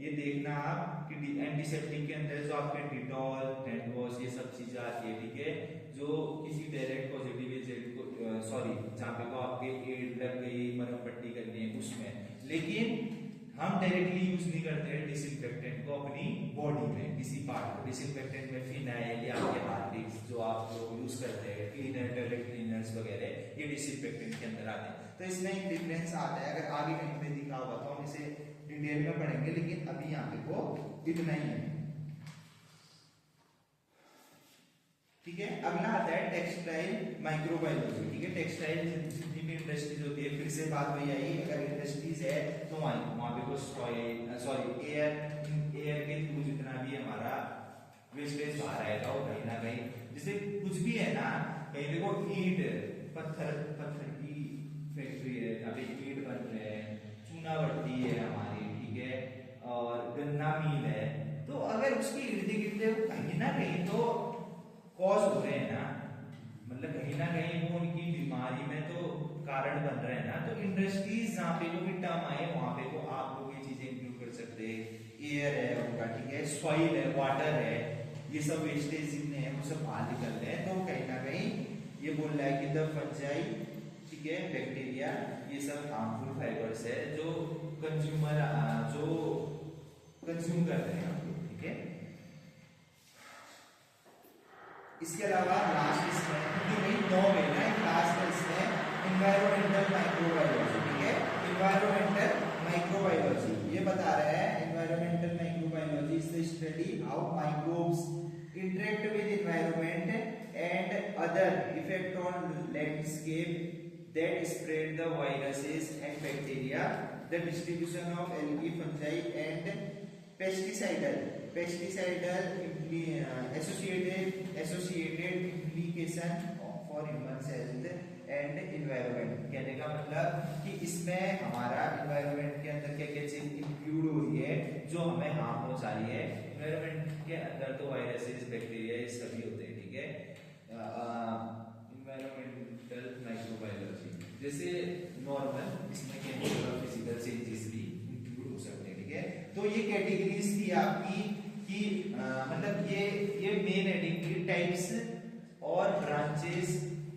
ये देखना आप कि एंटीसेप्टिक के अंदर जो आपके डिटॉल, हैंड वॉश, ये सब चीजें आती है, ठीक है, जो किसी डायरेक्ट पॉजिटिव एजेंट को सॉरी जहाँ पे को आपके एड लग गई, मरहम पट्टी करनी है उसमें, लेकिन हम डायरेक्टली यूज नहीं करते हैं डिसइंफेक्टेंट को अपनी बॉडी में किसी पार्ट को। डिसइंफेक्टेंट में फिनाइल या आपके हार्पिक्स जो आप लोग यूज करते हैं, क्लीनर, टॉयलेट क्लीनर्स वगैरह, ये डिसइंफेक्टेंट के अंदर आते हैं। तो इसमें एक डिफरेंस आता है, अगर आगे कहीं पे दिखा होगा तो हम इसे डिटेल में पढ़ेंगे, लेकिन अभी यहाँ पे वो इतना ही है, ठीक है। अगला आता है टेक्सटाइल माइक्रोबायोलॉजी, ठीक है। टेक्सटाइल जितनी भी इंडस्ट्रीज होती है, फिर से बात वही आई, अगर इंडस्ट्रीज है तो वहां पे कुछ सॉरी एयर के थ्रू जितना भी हमारा वेस्टेज बाहर आएगा वो कहीं ना कहीं, जैसे कुछ भी है ना, कहीं देखो ईंट पत्थर की फैक्ट्री है, अभी ईंट बन रहे हैं, चूना भट्टी है हमारी, ठीक है, और गन्ना मिल है, तो अगर उसके इर्द गिर्द कहीं ना कहीं तो कॉज हो रहे हैं ना, मतलब कहीं ना कहीं वो उनकी बीमारी में तो कारण बन रहे हैं ना, तो इंडस्ट्रीज जहाँ पे वो भी टर्म आए वहां पे तो आप लोग ये चीजें इंक्लूड कर सकते हैं। एयर है उनका, ठीक है, सॉइल है, वाटर है, ये सब वेस्टेज जितने हैं वो सब बाहर निकल रहे हैं, तो कहीं ना कहीं ये बोल रहा है कि द फंजाई, ठीक है, बैक्टीरिया, ये सब हार्मफुल फाइबर्स है जो कंज्यूमर जो कंज्यूम कर रहे हैं हम लोग, ठीक है। इसके अलावा लास्ट इसमें क्योंकि भाई 9 है ना, लास्ट है इसमें एनवायरमेंटल माइक्रोबायोलॉजी, ठीक है। एनवायरमेंटल माइक्रोबायोलॉजी ये बता रहा है, environmental microbiology is the study how microbes interact with environment and other effect on landscape that spread the viruses and bacteria, the distribution of algae, fungi and pesticidal associated implication for human health and environment। कहने का मतलब कि इसमें हमारा environment के अंदर क्या क्या चीज इंक्लूड हो रही है जो हमें हार्म पहुंचा रही है। एनवायरनमेंट के अंदर तो वायरसेस, बैक्टीरिया ये सभी होते हैं, ठीक है। एनवायरमेंटल माइक्रोबायोलॉजी जैसे नॉर्मल, इसमें केमिकल और फिजिकल चेंजेस भी इंक्लूड हो सकते हैं, ठीक है। तो ये कैटेगरीज थी आपकी कि मतलब ये मेन हेडिंग टाइप्स और branches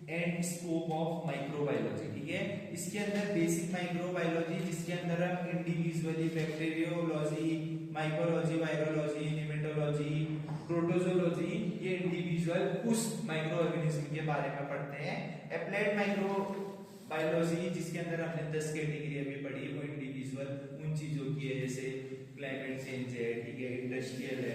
and scope of microbiology, ठीक है। इसके अंदर बेसिक माइक्रोबायोलॉजी जिसके अंदर हम individually bacteriology, mycology, virology, nematology, protozoology, ये इंडिविजुअल उस माइक्रो ऑर्गेनिज्म के बारे में पढ़ते हैं। एप्लाइड माइक्रोबायोलॉजी जिसके अंदर हमने 10 कैटेगरी अभी पढ़ी, वो इंडिविजुअल उन चीजों की है जैसे क्लाइमेट चेंज है, ठीक है, इंडस्ट्रियल है,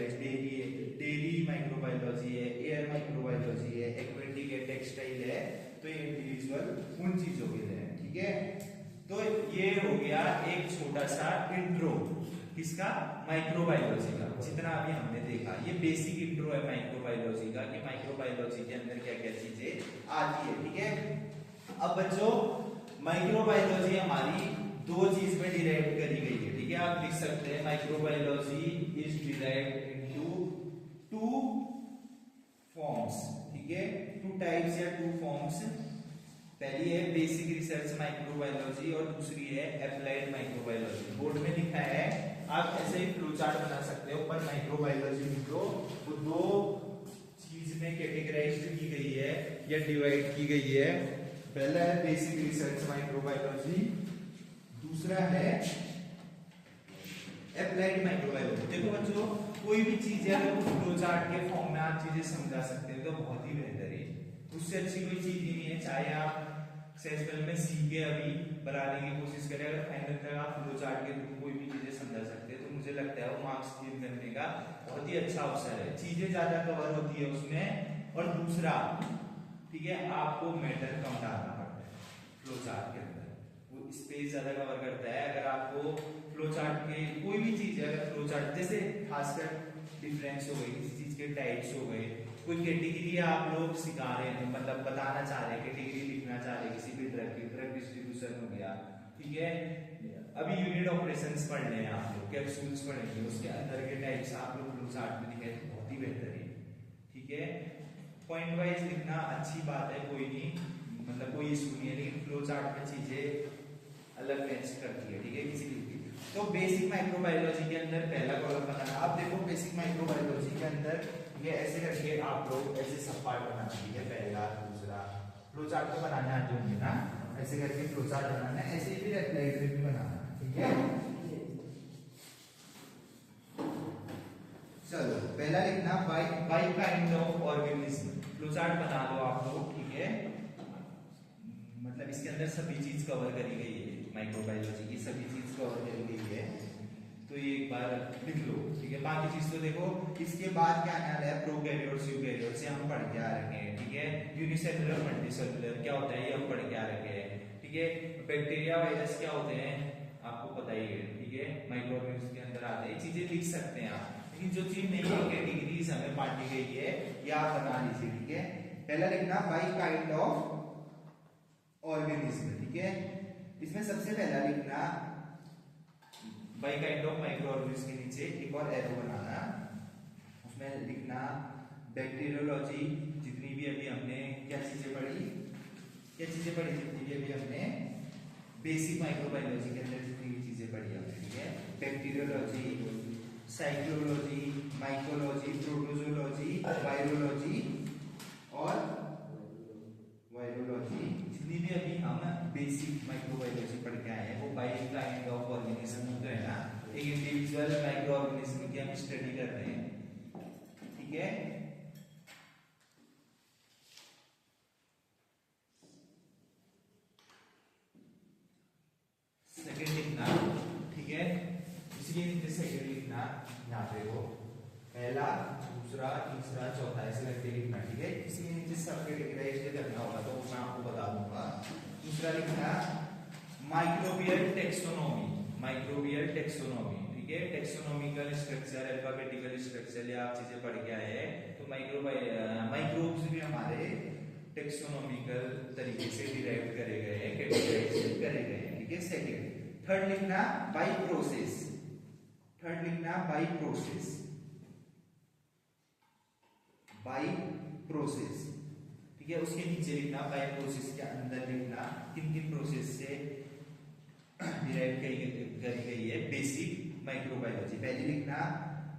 डेयरी माइक्रोबायोलॉजी है, एयर माइक्रोबायोलॉजी है, एक्वेटिक है, टेक्सटाइल है, तो ये इंडिविजुअल उन चीजों के लिए है, ठीक है। तो ये हो गया एक छोटा सा इंट्रो किसका, माइक्रोबायोलॉजी का, जितना अभी हमने देखा। ये बेसिक इंट्रो है माइक्रोबायोलॉजी का कि माइक्रोबायोलॉजी के अंदर क्या क्या चीजें आती है, ठीक है। अब बच्चों माइक्रोबायोलॉजी हमारी दो चीज में डिराइव करी गई है, ठीक है। आप लिख सकते हैं microbiology is derived into 2 forms, ठीक है, 2 टाइप्स या 2 फॉर्म्स। पहली है बेसिक रिसर्च माइक्रोबायोलॉजी और दूसरी है एप्लाइड माइक्रोबायोलॉजी। बोर्ड में लिखा है, आप ऐसे ही फ्लो चार्ट बना सकते हो, ऊपर माइक्रोबायोलॉजी लिखो, वो 2 चीज में कैटेगराइज्ड की गई है या डिवाइड की गई है। पहला है बेसिक रिसर्च माइक्रोबायोलॉजी, दूसरा है एप्लाइड माइक्रोबायोलॉजी। देखो बच्चों, कोई भी चीज है अगर फ्लो चार्ट के फॉर्म में आप चीजें समझा सकते हो तो बहुत ही बेहतर है, उससे अच्छी कोई चीज ही नहीं है। चाहे आप सेशनल में सीखे अभी बनाने की कोशिश करें, अगर फाइनल तक आप फ्लो चार्ट के थ्रू कोई भी चीजें समझा सकते हैं तो मुझे लगता है वो मार्क्स गेन करने का बहुत ही अच्छा अवसर है। चीजें ज्यादा कवर होती है उसमें, और दूसरा ठीक है, आपको मैटर कम डालना पड़ता है फ्लो चार्ट के अंदर, वो स्पेस ज्यादा कवर करता है। अगर आपको फ्लो चार्ट के कोई भी चीज है, अगर फ्लो चार्ट जैसे खासकर डिफरेंस हो गई, किसी चीज के टाइप्स हो गए, कोई कैटेगरी आप लोग सिखा रहे हैं, मतलब बताना चाह रहे हैं, कैटेगरी लिखना चाह रहे हैं किसी भी ड्रग की, ड्रग डिस्ट्रीब्यूशन हो गया, ठीक है। अभी यूनिट ऑपरेशंस पढ़ लें आप लोग, कैप्सूल्स पढ़ेंगे, उसके अंदर के टाइप्स आप लोग फ्लो चार्ट में दिखाए तो बहुत ही बेहतर है, ठीक है। पॉइंट वाइज लिखना अच्छी बात है, कोई नहीं, मतलब कोई इशू नहीं है, लेकिन फ्लो चार्ट में चीजें अलग मैच करती है, ठीक है, किसी भी। तो बेसिक माइक्रोबायोलॉजी के अंदर पहला कॉलम बनाना, आप देखो बेसिक माइक्रोबायोलॉजी के अंदर ये ऐसे करके आप लोग ऐसे सब पार्ट बनाना, ठीक है, पहला दूसरा फ्लो चार्ट तो बनाना आते होंगे ना, ऐसे करके फ्लो चार्ट बनाना, ऐसे ही फिर एप्लाइड भी बनाना, ठीक है। चलो पहला लिखना by kind of organism, flow chart बना लो आप लोग, ठीक है। मतलब इसके अंदर सभी चीज कवर करी गई है, माइक्रोबायोलॉजी की सभी चीज कवर करी गई है, तो ये एक बार लिख लो, ठीक है। बाकी चीज तो देखो, इसके बाद क्या आने वाला है, प्रोकैरियोट्स यूकैरियोट्स हम पढ़ के आ रखे हैं, ठीक है। यूनिसेलुलर मल्टीसेलुलर क्या होता है ये हम पढ़ के आ रखे हैं, ठीक है। बैक्टीरिया वायरस क्या होते हैं आपको पता ही है, ठीक है, माइक्रोऑर्गेनिज्म के अंदर आते हैं, चीजें लिख सकते हैं आप, लेकिन जो चीज नहीं है कैटेगरीज हमें बांटी गई है ये आप बना लीजिए, ठीक है। पहला लिखना बाई काइंड ऑफ ऑर्गेनिज्म, ठीक है। इसमें सबसे पहला लिखना by kind of micro organism के नीचे एक और एरो बनाना, उसमें लिखना बैक्टीरियोलॉजी, जितनी भी अभी हमने क्या चीजें पढ़ी, जितनी भी अभी हमने बेसिक माइक्रोबायोलॉजी के अंदर जितनी भी चीजें पढ़ी हमने, ठीक है। बैक्टीरियोलॉजी, साइक्लोलॉजी, माइकोलॉजी, प्रोटोजोलॉजी, वायरोलॉजी और वायरोलॉजी, जितनी भी अभी हम बेसिक माइक्रोबायोलॉजी पढ़ के आए हैं वो बाई काइंड ऑफ ऑर्गेनिज्म जो है ना, एक इंडिविजुअल माइक्रो ऑर्गेनिज्म की हम स्टडी कर रहे हैं, ठीक है। सेकंड लिखना, ठीक है, इसलिए नीचे सेकंड लिखना, यहाँ पे वो पहला दूसरा तीसरा चौथा ऐसे करके लिखना, ठीक है। इसलिए नीचे सब कैटेगराइज करना होगा तो मैं आपको बता दूंगा। दूसरा लिखना माइक्रोबियल टेक्सोनॉमी, माइक्रोबियल टेक्सोनॉमी, ठीक है। टेक्सोनॉमिकल स्ट्रक्चर, अल्फाबेटिकल स्ट्रक्चर, ये आप चीजें पढ़ के आए हैं, तो माइक्रोब्स भी हमारे टेक्सोनॉमिकल तरीके से डिराइव करे गए हैं, कैटेगराइज करे गए हैं, ठीक है। सेकंड, थर्ड लिखना बाय प्रोसेस, थर्ड लिखना बाय प्रोसेस, बाय प्रोसेस, ठीक है। उसके नीचे लिखना बाय प्रोसेस के अंदर लिखना किन किन प्रोसेस से डिराइव करी गई है बेसिक माइक्रोबायोलॉजी। पहले लिखना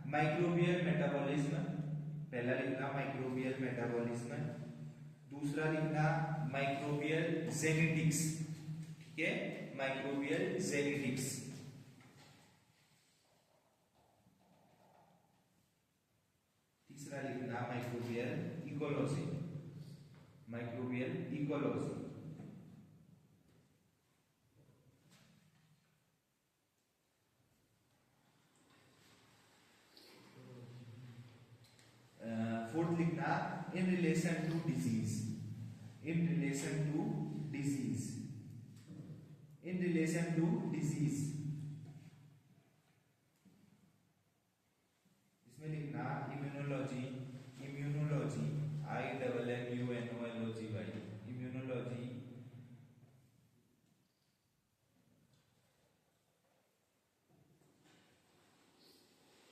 माइक्रोबियल मेटाबॉलिज्म, पहला लिखना माइक्रोबियल मेटाबॉलिज्म, दूसरा लिखना माइक्रोबियल जेनेटिक्स, ठीक है, माइक्रोबियल जेनेटिक्स, तीसरा लिखना microbial ecology, microbial ecology, fourth लिखना in relation to disease, in relation to disease, in relation to disease, इसमें लिखना इम्यूनोलॉजी, इम्यूनोलॉजी, IMMUNOLOGY, इम्यूनोलॉजी,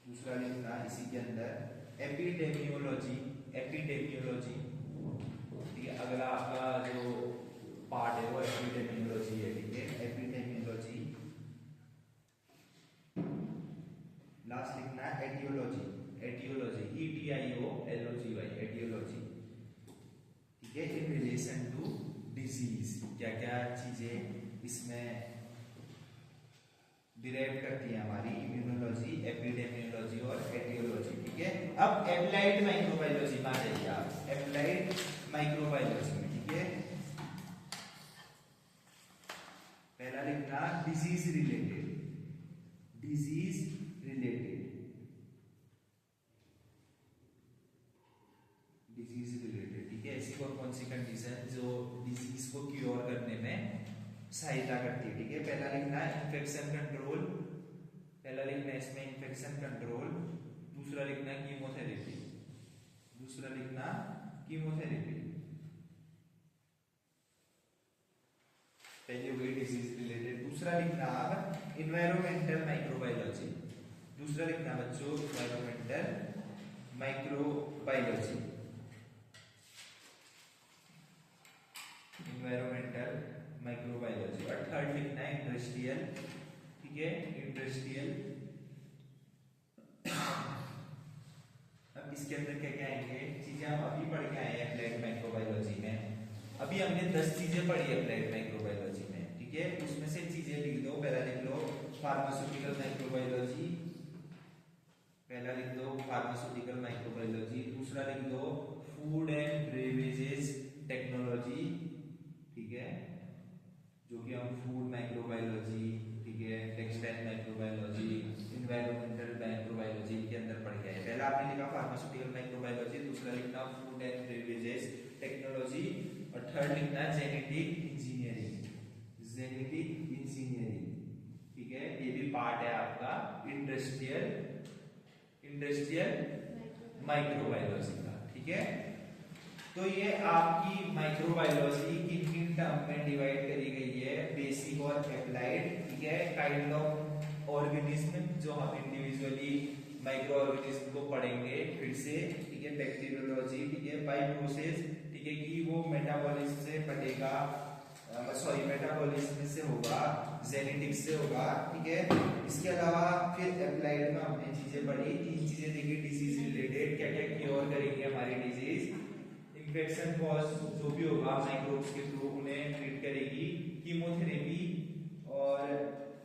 दूसरा लिखना इसी के अंदर एपिडेमियोलॉजी, एपिडेमियोलॉजी, ठीक है। अगला आपका जो पार्ट है वो एपिडेमियोलॉजी है, ठीक है, एपिडेमियोलॉजी। लास्ट लिखना एटियोलॉजी, एटियोलॉजी, ETIOLOGY, एटियोलॉजी, ठीक है। इन रिलेशन टू डिजीज, क्या क्या चीजें इसमें डिराइव करती है हमारी इम्यूनोलॉजी, एपिडेमियोलॉजी और एटियोलॉजी, ठीक है। अब एप्लाइड माइक्रोबायोलॉजी में आ जाइए आप, एप्लाइड माइक्रोबायोलॉजी में, ठीक है। पहला लिखना disease related, disease related, disease related, ठीक है। ऐसी कौन सी कंडीशन सहायता करती है, ठीक है। पहला लिखना है इन्फेक्शन कंट्रोल, पहला लिखना है इसमें इन्फेक्शन कंट्रोल, दूसरा लिखना है कीमोथेरेपी, दूसरा लिखना कीमोथेरेपी। पहले हुई डिजीज रिलेटेड, दूसरा लिखना अब इन्वायरमेंटल माइक्रोबायोलॉजी, दूसरा लिखना बच्चों इन्वायरमेंटल माइक्रोबायोलॉजी, इन्वायरमेंटल माइक्रोबायोलॉजी। और थर्ड लिखना है इंडस्ट्रियल, ठीक है, इंडस्ट्रियल। अब इसके अंदर क्या क्या आएंगे चीजें हम अभी पढ़ के आए हैं अप्लाइड माइक्रोबायोलॉजी में। अभी हमने 10 चीजें पढ़ी है अप्लाइड माइक्रोबायोलॉजी में, ठीक है। उसमें से चीजें लिख दो, पहला लिख लो फार्मास्यूटिकल माइक्रोबायोलॉजी, पहला लिख दो फार्मास्यूटिकल माइक्रोबायोलॉजी, दूसरा लिख दो फूड एंड बेवरेजेस टेक्नोलॉजी, ठीक है, जो कि हम फूड माइक्रोबायोलॉजी, ठीक है, टेक्सटाइल माइक्रोबायोलॉजी, इन्वायरमेंटल माइक्रोबायोलॉजी के अंदर पढ़ गए। पहला आपने लिखा फार्मास्यूटिकल माइक्रोबायोलॉजी, दूसरा लिखना फूड एंड बेवरेजेस टेक्नोलॉजी, और थर्ड लिखना जेनेटिक इंजीनियरिंग, जेनेटिक इंजीनियरिंग, ठीक है। ये भी पार्ट है आपका इंडस्ट्रियल माइक्रोबायोलॉजी का, ठीक है। तो ये आपकी माइक्रोबायोलॉजी किन किन टर्म में डिवाइड करी गई है, बेसिक और अप्लाइड, ठीक है। काइंड ऑफ ऑर्गेनिज्म जो हम इंडिविजुअली माइक्रो ऑर्गेनिज्म को पढ़ेंगे फिर से, ठीक है। बैक्टीरियोलॉजी, ठीक है, बाय प्रोसेस, ठीक है, कि वो मेटाबॉलिज्म से बढ़ेगा, सॉरी मेटाबॉलिज्म से होगा, जेनेटिक्स से होगा, ठीक है। इसके अलावा फिर अप्लाइड में हमने चीजें पढ़ी, 3 चीजें देखी डिजीज रिलेटेड, क्या क्या क्योर करेंगे हमारी डिजीज, इन्फेक्शन कॉज जो भी होगा माइक्रोब्स के थ्रू उन्हें ट्रीट करेगी, कीमोथेरेपी, और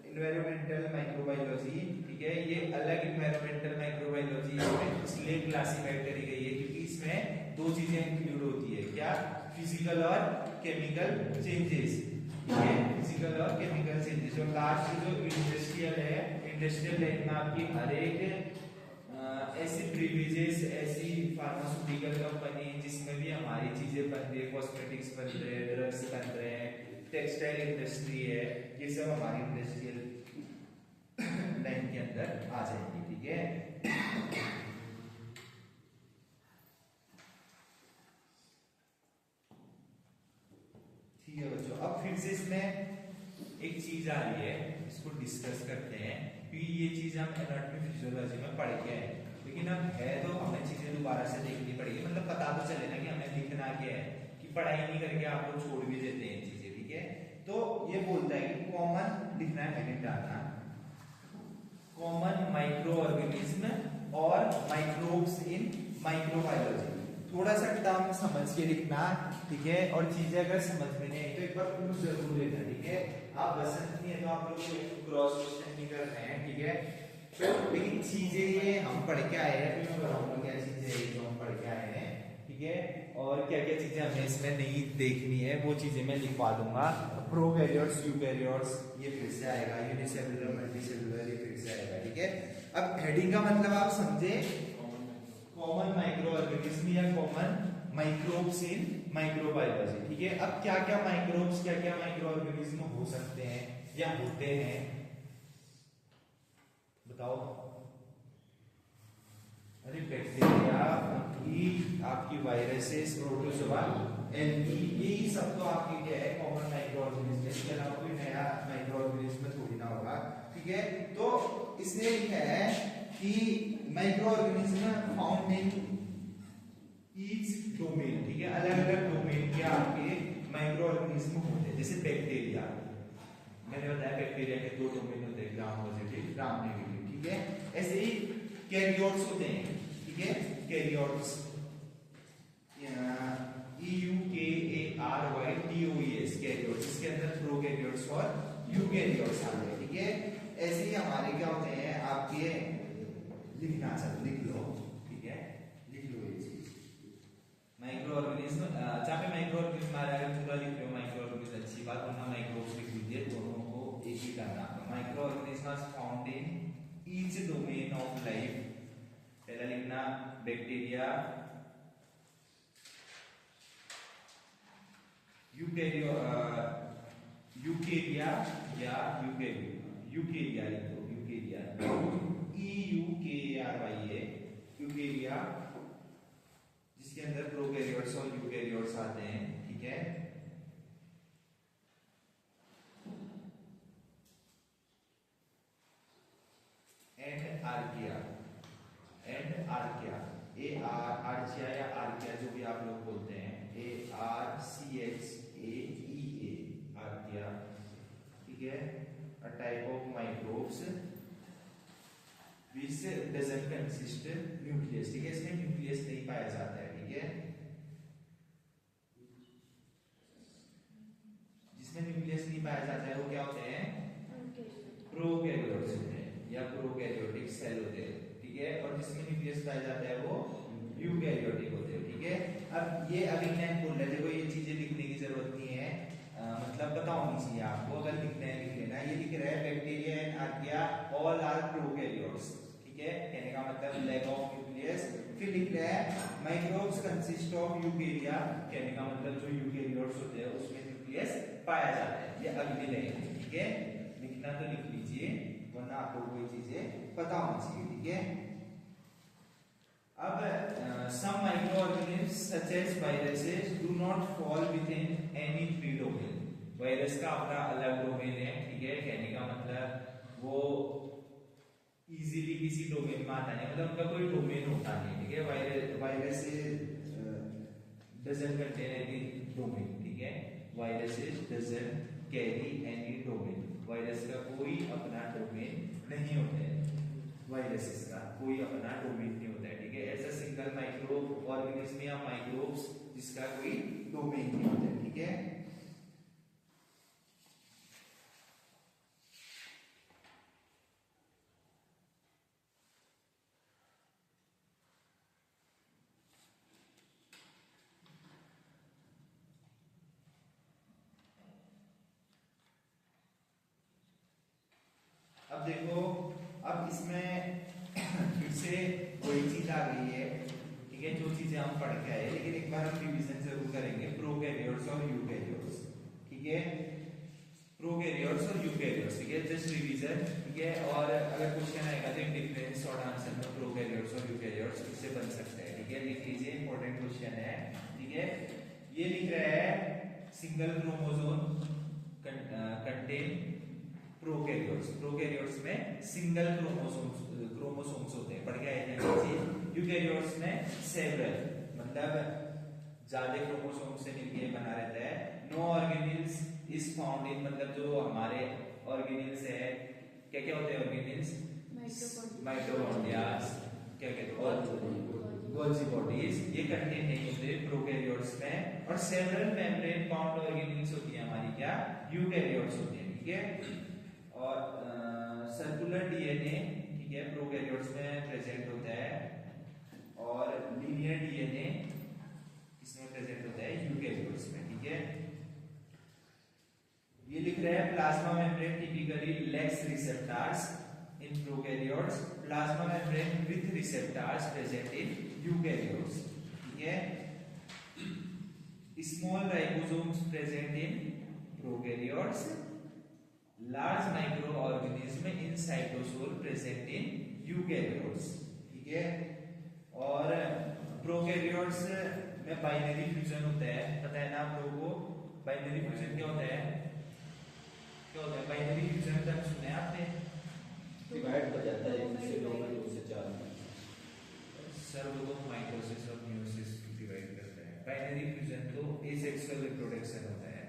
इन्वायरमेंटल माइक्रोबायोलॉजी, ठीक है। ये अलग इन्वायरमेंटल माइक्रोबायोलॉजी है, इसलिए क्लासिफाइड करी गई है क्योंकि इसमें 2 चीजें इंक्लूड होती है, क्या, फिजिकल और केमिकल चेंजेस, ठीक है, फिजिकल और केमिकल चेंजेस। और लास्ट जो इंडस्ट्रियल है, इंडस्ट्रियल लाइन में आपकी हर एक ऐसी प्रिविलेजेस, ऐसी फार्मास्यूटिकल कंपनी जिसमें भी हमारी चीजें बन रही है, कॉस्मेटिक्स बन रहे हैं, ड्रग्स बन रहे हैं, टेक्सटाइल इंडस्ट्री है, ये सब हमारी इंडस्ट्रियल लाइन के अंदर आ जाएंगी, ठीक है। ठीक है बच्चों, अब फिर से इसमें एक चीज आ रही है, इसको डिस्कस करते हैं, क्योंकि ये चीज हम एनाटॉमी फिजियोलॉजी में पढ़ के आए, लेकिन अब है तो हमें चीजें दोबारा से देखनी पड़ेगी, मतलब पता तो चले ना कि हमें लिखना क्या है, कि पढ़ाई नहीं करके आप लोग छोड़ भी देते हैं चीजें, ठीक है। तो ये बोलता है कि कॉमन लिखना है, हेडिंग डालना कॉमन माइक्रो ऑर्गेनिज्म और माइक्रोब्स इन माइक्रोबायोलॉजी। थोड़ा सा टर्म समझ के लिखना, ठीक है, और चीजें अगर समझ में नहीं आई तो एक बार पूछ जरूर लेना, ठीक है। आप बसंत नहीं है तो आप लोग क्रॉस क्वेश्चन नहीं कर रहे हैं, ठीक है। तो लेकिन चीजें ये हम पढ़ के आए हैं, फिर मैं बताऊंगा क्या चीजें हैं जो हम पढ़ के आए हैं, ठीक है, और क्या क्या चीजें हमें इसमें नहीं देखनी है वो चीजें मैं लिखवा दूंगा। प्रोकैरियोट्स, यूकैरियोट्स, ये फिर से आएगा, यूनिसेलुलर, मल्टीसेलुलर, ये फिर से आएगा, ठीक है। अब हेडिंग का मतलब आप समझे, कॉमन माइक्रो ऑर्गेनिज्म या कॉमन माइक्रोब्स इन माइक्रोबायोलॉजी, ठीक है। अब क्या क्या माइक्रोब्स, क्या क्या माइक्रो ऑर्गेनिज्म हो सकते हैं या होते हैं, बताओ। अरे बैक्टीरिया, आपकी वायरसेस, प्रोटोजोआ, एल्गी, यही सब तो आपके क्या है, कॉमन माइक्रो ऑर्गेनिज्म। इसके अलावा कोई नया माइक्रो ऑर्गेनिज्म थोड़ी ना होगा, ठीक है। तो इसने लिखा है कि micro organism found in each domain, ठीक है, अलग अलग डोमेन के आपके माइक्रो ऑर्गेनिज्म होते हैं। जैसे बैक्टीरिया, मैंने बताया बैक्टीरिया के 2 डोमेन होते हैं, ग्राम पॉजिटिव, ग्राम नेगेटिव, ठीक है। ऐसे ही कैरियोट्स होते हैं, ठीक है, कैरियोट्स, EUKARYOTS, कैरियोट्स, इसके अंदर प्रोकैरियोट्स और यूकैरियोट्स आते हैं, ठीक है। ऐसे ही हमारे क्या होते हैं आपके, लिखना, चलो लिख लो, ठीक है, लिख लो ये चीज, माइक्रो ऑर्गेनिज्म, जहाँ पे माइक्रो ऑर्गेनिज्म आ रहा है पूरा लिख लो, माइक्रो ऑर्गेनिज्म अच्छी बात, वरना माइक्रोब्स लिख लीजिए, दोनों को एक ही करना। Micro organism found in each domain of life, पहला लिखना बैक्टीरिया, यूकेरिया या यूकेरिया लिख दो, यूकेरिया EUKARYA यूकेरिया, जिसके अंदर प्रोकैरियोट्स और यूकेरियोट्स आते हैं, ठीक है। एंड आर्किया आर्चिया या आर्किया जो भी आप लोग बोलते हैं, ARCHAEA आर्किया, ठीक है। A type of microbes which doesn't consist nucleus, ठीक है। इसमें न्यूक्लियस नहीं पाया जाता है, ठीक है। जिसमें न्यूक्लियस नहीं पाया जाता है वो क्या होते हैं, प्रोकैरियोट्स होते हैं या प्रोकैरियोटिक सेल होते हैं, ठीक है। और जिसमें न्यूक्लियस पाया जाता है वो यूकैरियोटिक होते हैं, ठीक है। अब ये अभी मैं बोल रहा, देखो ये चीजें लिखने की जरूरत नहीं है, मतलब पता होनी चाहिए आपको, अगर लिखना है लिख लेना। ये लिख रहा है bacteria and archaea all are prokaryotes, ठीक है। कहने का मतलब लैक ऑफ न्यूक्लियस। फिर लिख रहा है माइक्रोब्स कंसिस्ट ऑफ यूकेरिया, कहने का मतलब जो यूकेरियोट्स होते हैं उसमें न्यूक्लियस पाया जाता है। ये अगली लाइन है, ठीक है। लिखना तो लिख लीजिए, वरना आपको कोई चीजें पता होनी चाहिए, ठीक है। अब some microorganisms such as viruses do not fall within any three domain। Virus का अपना अलग डोमेन है, ठीक है। कहने का मतलब वो इजीली किसी डोमेन में आता नहीं, मतलब उनका कोई डोमेन होता नहीं, ठीक है। Virus doesn't contain any domain, ठीक है। Viruses doesn't carry any domain, virus का कोई अपना डोमेन नहीं होता है, वायरसेस का कोई अपना डोमेन नहीं होता है, ठीक है। ऐसा सिंगल माइक्रोब ऑर्गेनिज्म या माइक्रोब्स जिसका कोई डोमेन नहीं होता है, ठीक है। अब देखो, अब इसमें फिर से वही चीज आ गई है, ठीक है, जो चीजें हम पढ़ के आए, लेकिन एक बार हम रिवीजन जरूर करेंगे प्रोकैरियोट्स और यूकैरियोट्स, ठीक है। प्रोकैरियोट्स और यूकैरियोट्स, ठीक है, जस्ट रिवीजन, ठीक है। और अगर क्वेश्चन आएगा तो डिफरेंस शॉर्ट आंसर में प्रोकैरियोट्स और यूकैरियोट्स इससे बन सकता है, ठीक है। लिख लीजिए, इंपॉर्टेंट क्वेश्चन है, ठीक है। ये लिख रहा है single chromosome contain prokaryotes, prokaryotes में सिंगल क्रोमोसोम्स होते हैं, पढ़ के आए थे चीज। यूकैरियोट्स में सेवरल, मतलब ज्यादा क्रोमोसोम से मिलके बना रहता है। No organelles is found in, मतलब जो हमारे ऑर्गेनेल्स है, क्या क्या होते हैं ऑर्गेनेल्स, माइटोकॉन्ड्रियाज, क्या कहते हैं, गोल्जी बॉडीज, ये कंटेन नहीं होते प्रोकैरियोट्स में। और सेवरल मेम्ब्रेन बाउंड ऑर्गेनेल्स होती है हमारी, क्या, यूकैरियोट्स होती है, ठीक है। और सर्कुलर डीएनए, ठीक है, प्रोकैरियोट्स में प्रेजेंट होता है। और लीनियर डीएनए इसमें प्रेजेंट होता है यूकैरियोट्स में, ठीक है। ये लिख रहा है plasma membrane typically lakhs receptors in prokaryotes, plasma membrane with receptors present in eukaryotes, ठीक है। Small ribosomes present in prokaryotes, large microorganism in cytosol present in eukaryotes, ठीक है। और प्रोकैरियोट्स में बाइनरी फ्यूजन होता है, पता है ना आप लोगों को। बाइनरी फ्यूजन क्या होता है, क्या होता है बाइनरी फ्यूजन, तक सुने आपने, डिवाइड हो जाता है 1 से 2 में, 2 से 4 में। सर वो तो माइटोसिस और मियोसिस डिवाइड करते हैं। बाइनरी फ्यूजन तो एसेक्सुअल रिप्रोडक्शन होता है।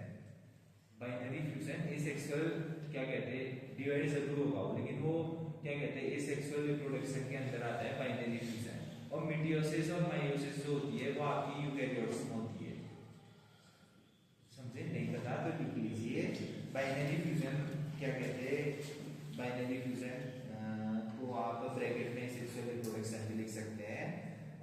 बाइनरी फ्यूजन एसेक्सुअल, क्या कहते हैं, डिवाइड जरूर होगा वो, लेकिन वो क्या कहते हैं एसेक्सुअल रिप्रोडक्शन के अंदर आता है बाइनरी फ्यूजन। और मिटोसिस और मायोसिस जो होती है वो आपकी यूकैरियोट्स में होती है, समझे। नहीं पता तो लिख लीजिए, बाइनरी फ्यूजन क्या कहते हैं, बाइनरी फ्यूजन को आप ब्रैकेट में सेक्सुअल रिप्रोडक्शन भी लिख सकते हैं।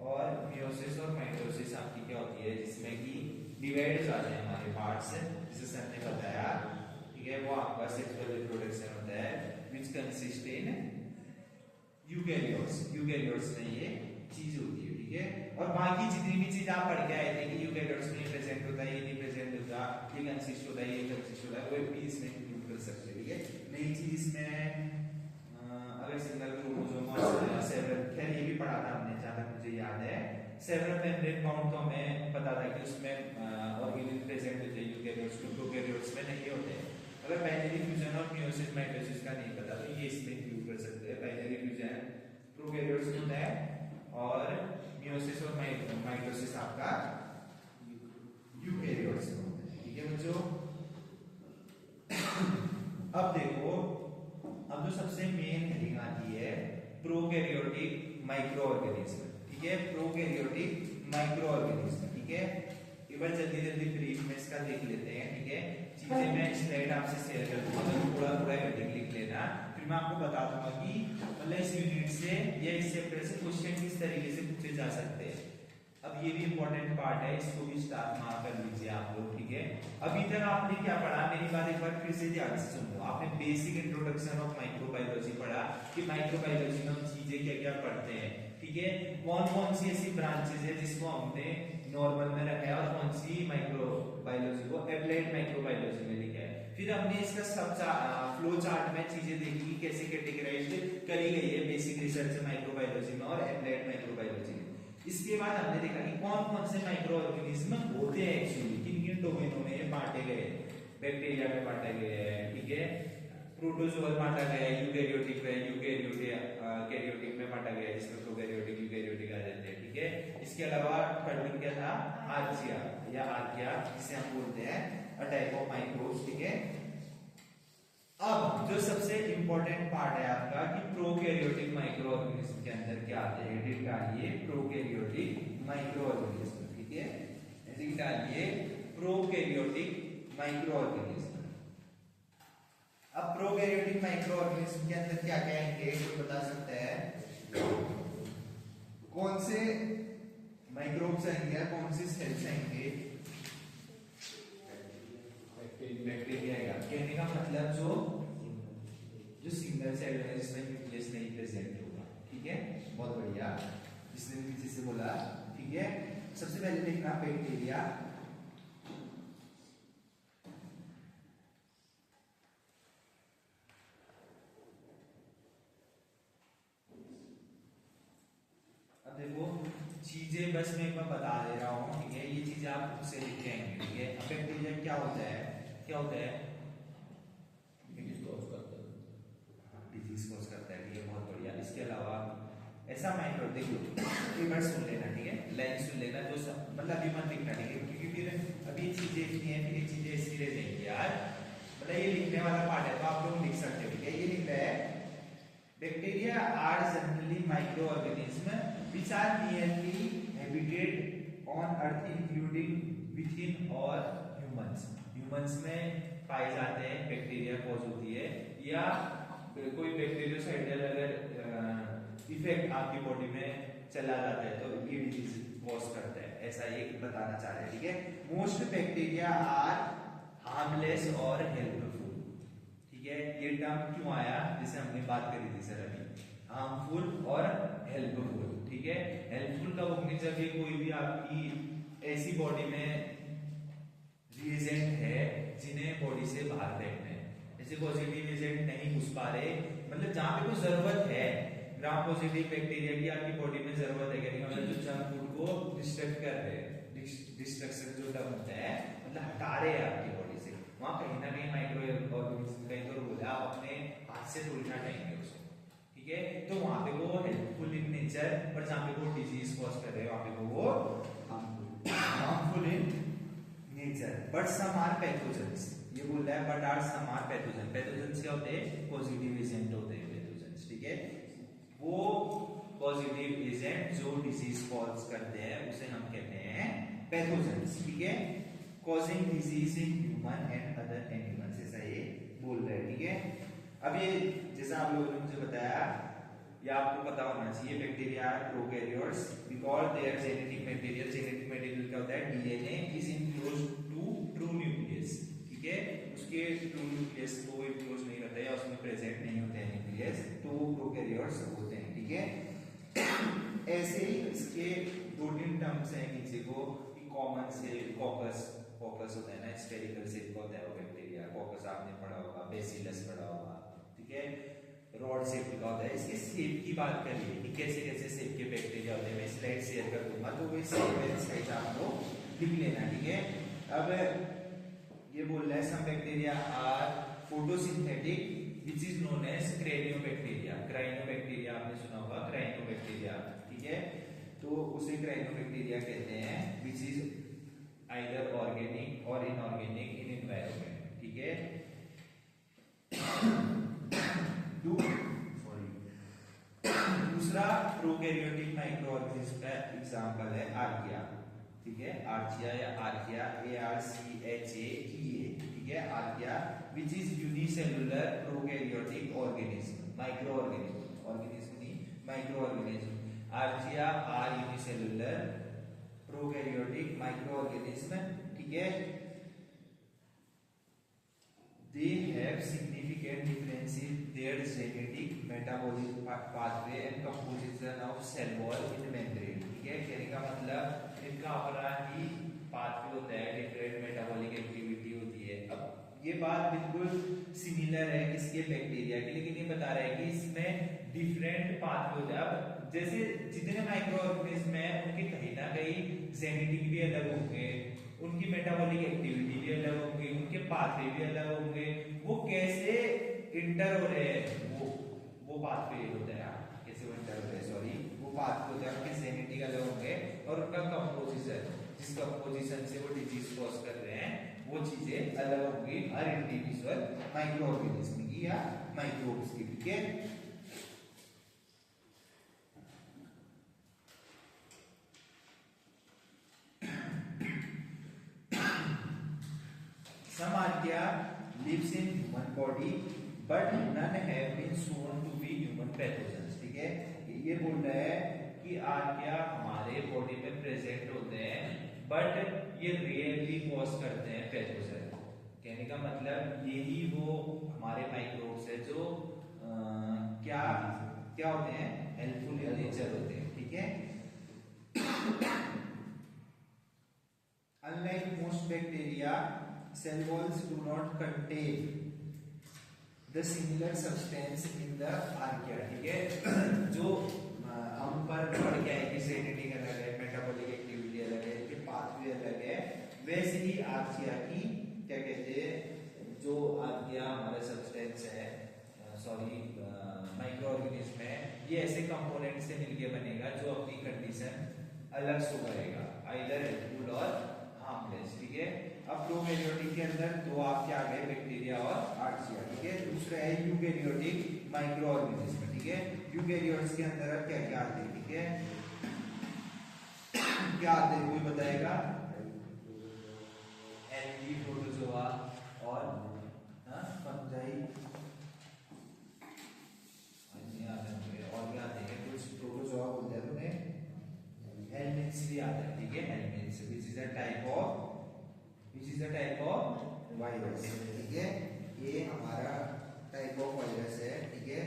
और मियोसिस और माइटोसिस आपकी क्या होती है, जिसमें कि डिवाइड हो जाते हैं हमारे पार्ट्स, जिसे सर ने बताया, ठीक है। वो आपका सेक्सुअल रिप्रोडक्शन होता है which consist in eukaryotes, eukaryotes में ये चीज होती है, ठीक है। ठीक है। और बाकी जितनी भी चीज आप पढ़ के आए थे कि यूकेरियोट्स में प्रेजेंट होता है, ये नहीं प्रेजेंट होता, ये कंसिस्ट होता है, ये कंसिस्ट होता है, वो भी इसमें इंक्लूड कर सकते हैं, ठीक है। नई चीज इसमें अगर सिंगल क्रोमोसोम और सेवरल, खैर ये भी पढ़ा था हमने जहां तक मुझे याद है। सेवरल मेम्ब्रेन काउंट तो हमें पता था कि उसमें ऑर्गेनेल प्रेजेंट होते हैं यूकेरियोट्स में, प्रोकैरियोट्स में नहीं होते। अगर बाइनरी फ्यूजन और मियोसिस माइटोसिस का नहीं पता तो ये इसमें इंक्लूड कर सकते हैं। बाइनरी फ्यूजन प्रोकैरियोट्स में होता है और मियोसिस और माइटोसिस आपका यूकेरियोट्स में होता है, ठीक है बच्चों। अब देखो, अब जो सबसे मेन हेडिंग आती है प्रोकैरियोटिक माइक्रो ऑर्गेनिज्म, ठीक है। प्रोकैरियोटिक माइक्रो ऑर्गेनिज्म, ठीक है। एक बार जल्दी जल्दी ब्रीफ में इसका देख लेते हैं, ठीक है। चीजें मैं स्लाइड आपसे शेयर कर दूंगा, तो थोड़ा थोड़ा हेडिंग लिख लेना, फिर मैं आपको बता दूंगा कि मतलब इस यूनिट से या इस चैप्टर से क्वेश्चन किस तरीके से पूछे जा सकते हैं। अब ये भी इंपॉर्टेंट पार्ट है, इसको भी स्टार मार्क कर लीजिए आप लोग, ठीक है। अभी तक आपने क्या पढ़ा, मेरी बात एक बार फिर से ध्यान से सुनो। आपने बेसिक इंट्रोडक्शन ऑफ माइक्रोबायोलॉजी पढ़ा कि माइक्रोबायोलॉजी में हम चीजें क्या क्या पढ़ते हैं, ठीक है। कौन कौन सी ऐसी ब्रांचेस है जिसको हमने नॉर्मल में रखा है और कौन सी माइक्रोबायोलॉजी को एप्लाइड माइक्रोबायोलॉजी में लिखा है। फिर हमने इसका सब फ्लो चार्ट में चीजें देखी कि कैसे कैटेगराइज करी गई है बेसिक रिसर्च माइक्रोबायोलॉजी में और एप्लाइड माइक्रोबायोलॉजी में। इसके बाद हमने देखा कि कौन कौन से माइक्रो ऑर्गेनिज्म होते हैं एक्चुअली, किन किन डोमेनों में बांटे गए। बैक्टीरिया में बांटा गया है, ठीक है। प्रोटोजोअल बांटा गया है, यूकेरियोटिक में, कैरियोटिक में बांटा गया है, जिसमें प्रोकैरियोटिक यूकेरियोटिक आ जाते हैं, ठीक है। इसके अलावा थर्ड वन क्या था, आर्चिया या आर्किया, जिसे हम बोलते हैं अ टाइप ऑफ माइक्रोब्स, ठीक है। अब जो सबसे इंपॉर्टेंट पार्ट है आपका कि प्रोकैरियोटिक माइक्रो ऑर्गेनिज्म के अंदर क्या आते हैं, हेडिंग डालिए प्रोकैरियोटिक माइक्रो ऑर्गेनिज्म, ठीक है। हेडिंग डालिए प्रोकैरियोटिक माइक्रो ऑर्गेनिज्म। अब प्रोकैरियोटिक माइक्रो ऑर्गेनिज्म के अंदर क्या क्या आएंगे, कोई बता सकता है? कौन से माइक्रोब्स आएंगे, कौन सी सेल्स आएंगे? बैक्टीरिया आएगा। कहने का मतलब जो सिंगल सेल है जिसमें न्यूक्लियस नहीं प्रेजेंट होगा, ठीक है। बहुत बढ़िया, जिसने पीछे से बोला, ठीक है। सबसे पहले देखना बैक्टीरिया। अब देखो चीजें बस मैं एक बार बता दे रहा हूँ, ठीक है। ये चीजें आप खुद से लिख के आएंगे, ठीक है। अब बैक्टीरिया क्या होता है, क्या होता है? डिजीज कॉज करता है, ठीक है। बहुत बढ़िया। इसके अलावा ऐसा माइक्रो, देखो एक बार सुन लेना, ठीक है। लाइन सुन लेना, जो सब मतलब अभी मत लिखना, ठीक है, क्योंकि फिर अभी चीजें इतनी है, फिर ये चीजें ऐसी रह जाएंगी यार। मतलब ये लिखने वाला पार्ट है तो आप लोग लिख सकते हो, ठीक है। ये लिख रहा है bacteria are generally micro organism which are nearly habitat on earth including within और humans। humans में पाए जाते हैं, बैक्टीरिया कॉज होती है, या कोई बैक्टीरियोसाइडल अगर इफेक्ट आपकी बॉडी में चला जाता है तो ये डिजीज कॉज करता है, ऐसा ये बताना चाह रहे हैं, ठीक है। मोस्ट बैक्टीरिया आर हार्मलेस और हेल्पफुल, ठीक है। ये टर्म क्यों आया, जैसे हमने बात करी थी सर अभी, हार्मफुल और हेल्पफुल, ठीक है। हेल्पफुल कब होंगे, जब ये कोई भी आपकी ऐसी बॉडी में रिएजेंट है जिन्हें बॉडी से बाहर फेंकना है, जैसे पॉजिटिव एजेंट नहीं घुस पा रहे, मतलब जहां पे कोई जरूरत है ग्राम पॉजिटिव बैक्टीरिया की आपकी बॉडी में जरूरत है, मतलब जो जंक फूड को डिस्ट्रक्ट कर रहे हैं, डिस्ट्रक्शन जो टर्म होता है, मतलब हटा रहे हैं आपकी बॉडी से, वहां कहीं ना कहीं माइक्रो ऑर्गेनिज्म का तो रोल है, आप अपने हाथ से थोड़ी ना हटाएंगे उसको, ठीक है। तो वहां पे वो हेल्पफुल इन नेचर, पर जहां पे वो डिजीज कॉज कर रहे हैं वहां पे वो harmful in nature, but some are pathogens. ये बोल रहा है but are some are pathogens. Pathogens क्या होते हैं, पॉजिटिव एजेंट होते हैं पैथोजेंस, ठीक है। वो पॉजिटिव एजेंट जो डिजीज कॉज करते हैं उसे हम कहते हैं पैथोजेंस, ठीक है। Causing disease in human and other animals, ऐसा ये बोल रहा है, ठीक है। अब ये जैसा आप लोगों ने मुझे बताया, या आपको पता होना चाहिए, bacteria are prokaryotes because their genetic material, genetic material क्या होता है, DNA is enclosed to true nucleus, ठीक है। उसके ट्रू न्यूक्लियस को इनक्लोज नहीं करता है या उसमें प्रेजेंट नहीं होते हैं न्यूक्लियस, तो वो प्रोकैरियोट्स होते हैं, ठीक है। ऐसे ही इसके दो तीन टर्म्स हैं नीचे को कि कॉमन से कॉकस कॉकस होता है ना, स्फेरिकल शेप का होता है वो बैक्टीरिया, कॉकस आपने पढ़ा होगा, बेसिलस पढ़ा होगा, ठीक है, रॉड शेप का होता है। इसके शेप की बात करिए कि कैसे कैसे शेप के बैक्टीरिया होते हैं, मैं स्लाइड शेयर कर दूंगा तो वो स्लाइड आप लोग लिख लेना, ठीक है। अब ये बोल रहा है some bacteria are photosynthetic which is known as cyanobacteria. Cyanobacteria आपने सुना होगा, क्राइनोबैक्टीरिया, ठीक है, तो उसे क्राइनोबैक्टीरिया कहते हैं which is either organic or inorganic in environment, ठीक है। दूसरा प्रोकैरियोटिक माइक्रो ऑर्गेनिज्म का एग्जांपल है आर्किया, ठीक है, आर्चिया या आर्किया, ARCHAEA, ठीक है, archaea which is unicellular prokaryotic organism, micro organism, organism नहीं micro organism, Archaea are unicellular prokaryotic micro organism, ठीक है। They have significant difference in their genetic, metabolic pathway and composition of cell wall in membrane, ठीक है। कहने का मतलब इनका अपना ही पाथवे होता है, डिफरेंट मेटाबॉलिक एक्टिविटी होती है। अब ये बात बिल्कुल सिमिलर है किसके बैक्टीरिया की, लेकिन ये बता रहा है कि इसमें डिफरेंट पाथवे होते हैं। अब जैसे जितने माइक्रो ऑर्गेनिज्म है उनके कहीं ना कहीं जेनेटिक भी अलग होंगे, उनकी मेटाबॉलिक एक्टिविटी भी अलग होंगी, उनके पाथवे भी अलग होंगे, वो कैसे इंटर हो रहे हैं वो पाथवे होता है, कैसे वो इंटर हो रहे हैं, सॉरी, वो पाथवे होता है, उनके जेनेटिक अलग होंगे और उनका कंपोजिशन, जिस कंपोजिशन से वो डिजीज कॉज कर रहे हैं वो चीजें अलग होंगी हर इंडिविजुअल माइक्रो ऑर्गेनिज्म की या माइक्रोब्स की, ठीक है। Some archaea lives in human body, but none have been shown to be human pathogens, ठीक है। ये बोल रहा है कि आर्किया हमारे बॉडी में प्रेजेंट होते हैं, बट ये रेयरली कॉज करते हैं पैथोजन। कहने का मतलब यही वो हमारे माइक्रोब्स है जो क्या क्या होते हैं, हेल्पफुल इन नेचर होते हैं, ठीक है। Unlike most bacteria, cell walls do not contain the similar substance in the archaea, ठीक है। जो हम पर पढ़ के आए कि जेनेटिक अलग है, मेटाबॉलिक एक्टिविटी अलग है, इनके पाथवे अलग है, वैसे ही आर्किया की क्या कहते हैं, जो आर्किया हमारा सब्सटेंस है, सॉरी माइक्रो ऑर्गेनिज्म है, ये ऐसे कंपोनेंट से मिलके बनेगा जो अपनी कंडीशन अलग शो करेगा, आइदर हेल्पफुल और हार्मलेस, ठीक है। अब प्रोकैरियोटिक के अंदर दो आपके आ गए, बैक्टीरिया और आर्चिया, ठीक है। दूसरा है यूकैरियोटिक माइक्रो ऑर्गेनिज्म, ठीक है। यूकैरियोट्स के अंदर अब क्या क्या आते हैं, ठीक है, क्या आते हैं कोई बताएगा? एल्गी, प्रोटोजोआ और फंजाई, और क्या आते हैं, कुछ प्रोटोजोआ बोलते हैं उन्हें, हेलमिन्थ्स भी आता है, ठीक है, helminths which is a type of virus, ठीक है। ये हमारा टाइप ऑफ वायरस है, ठीक है।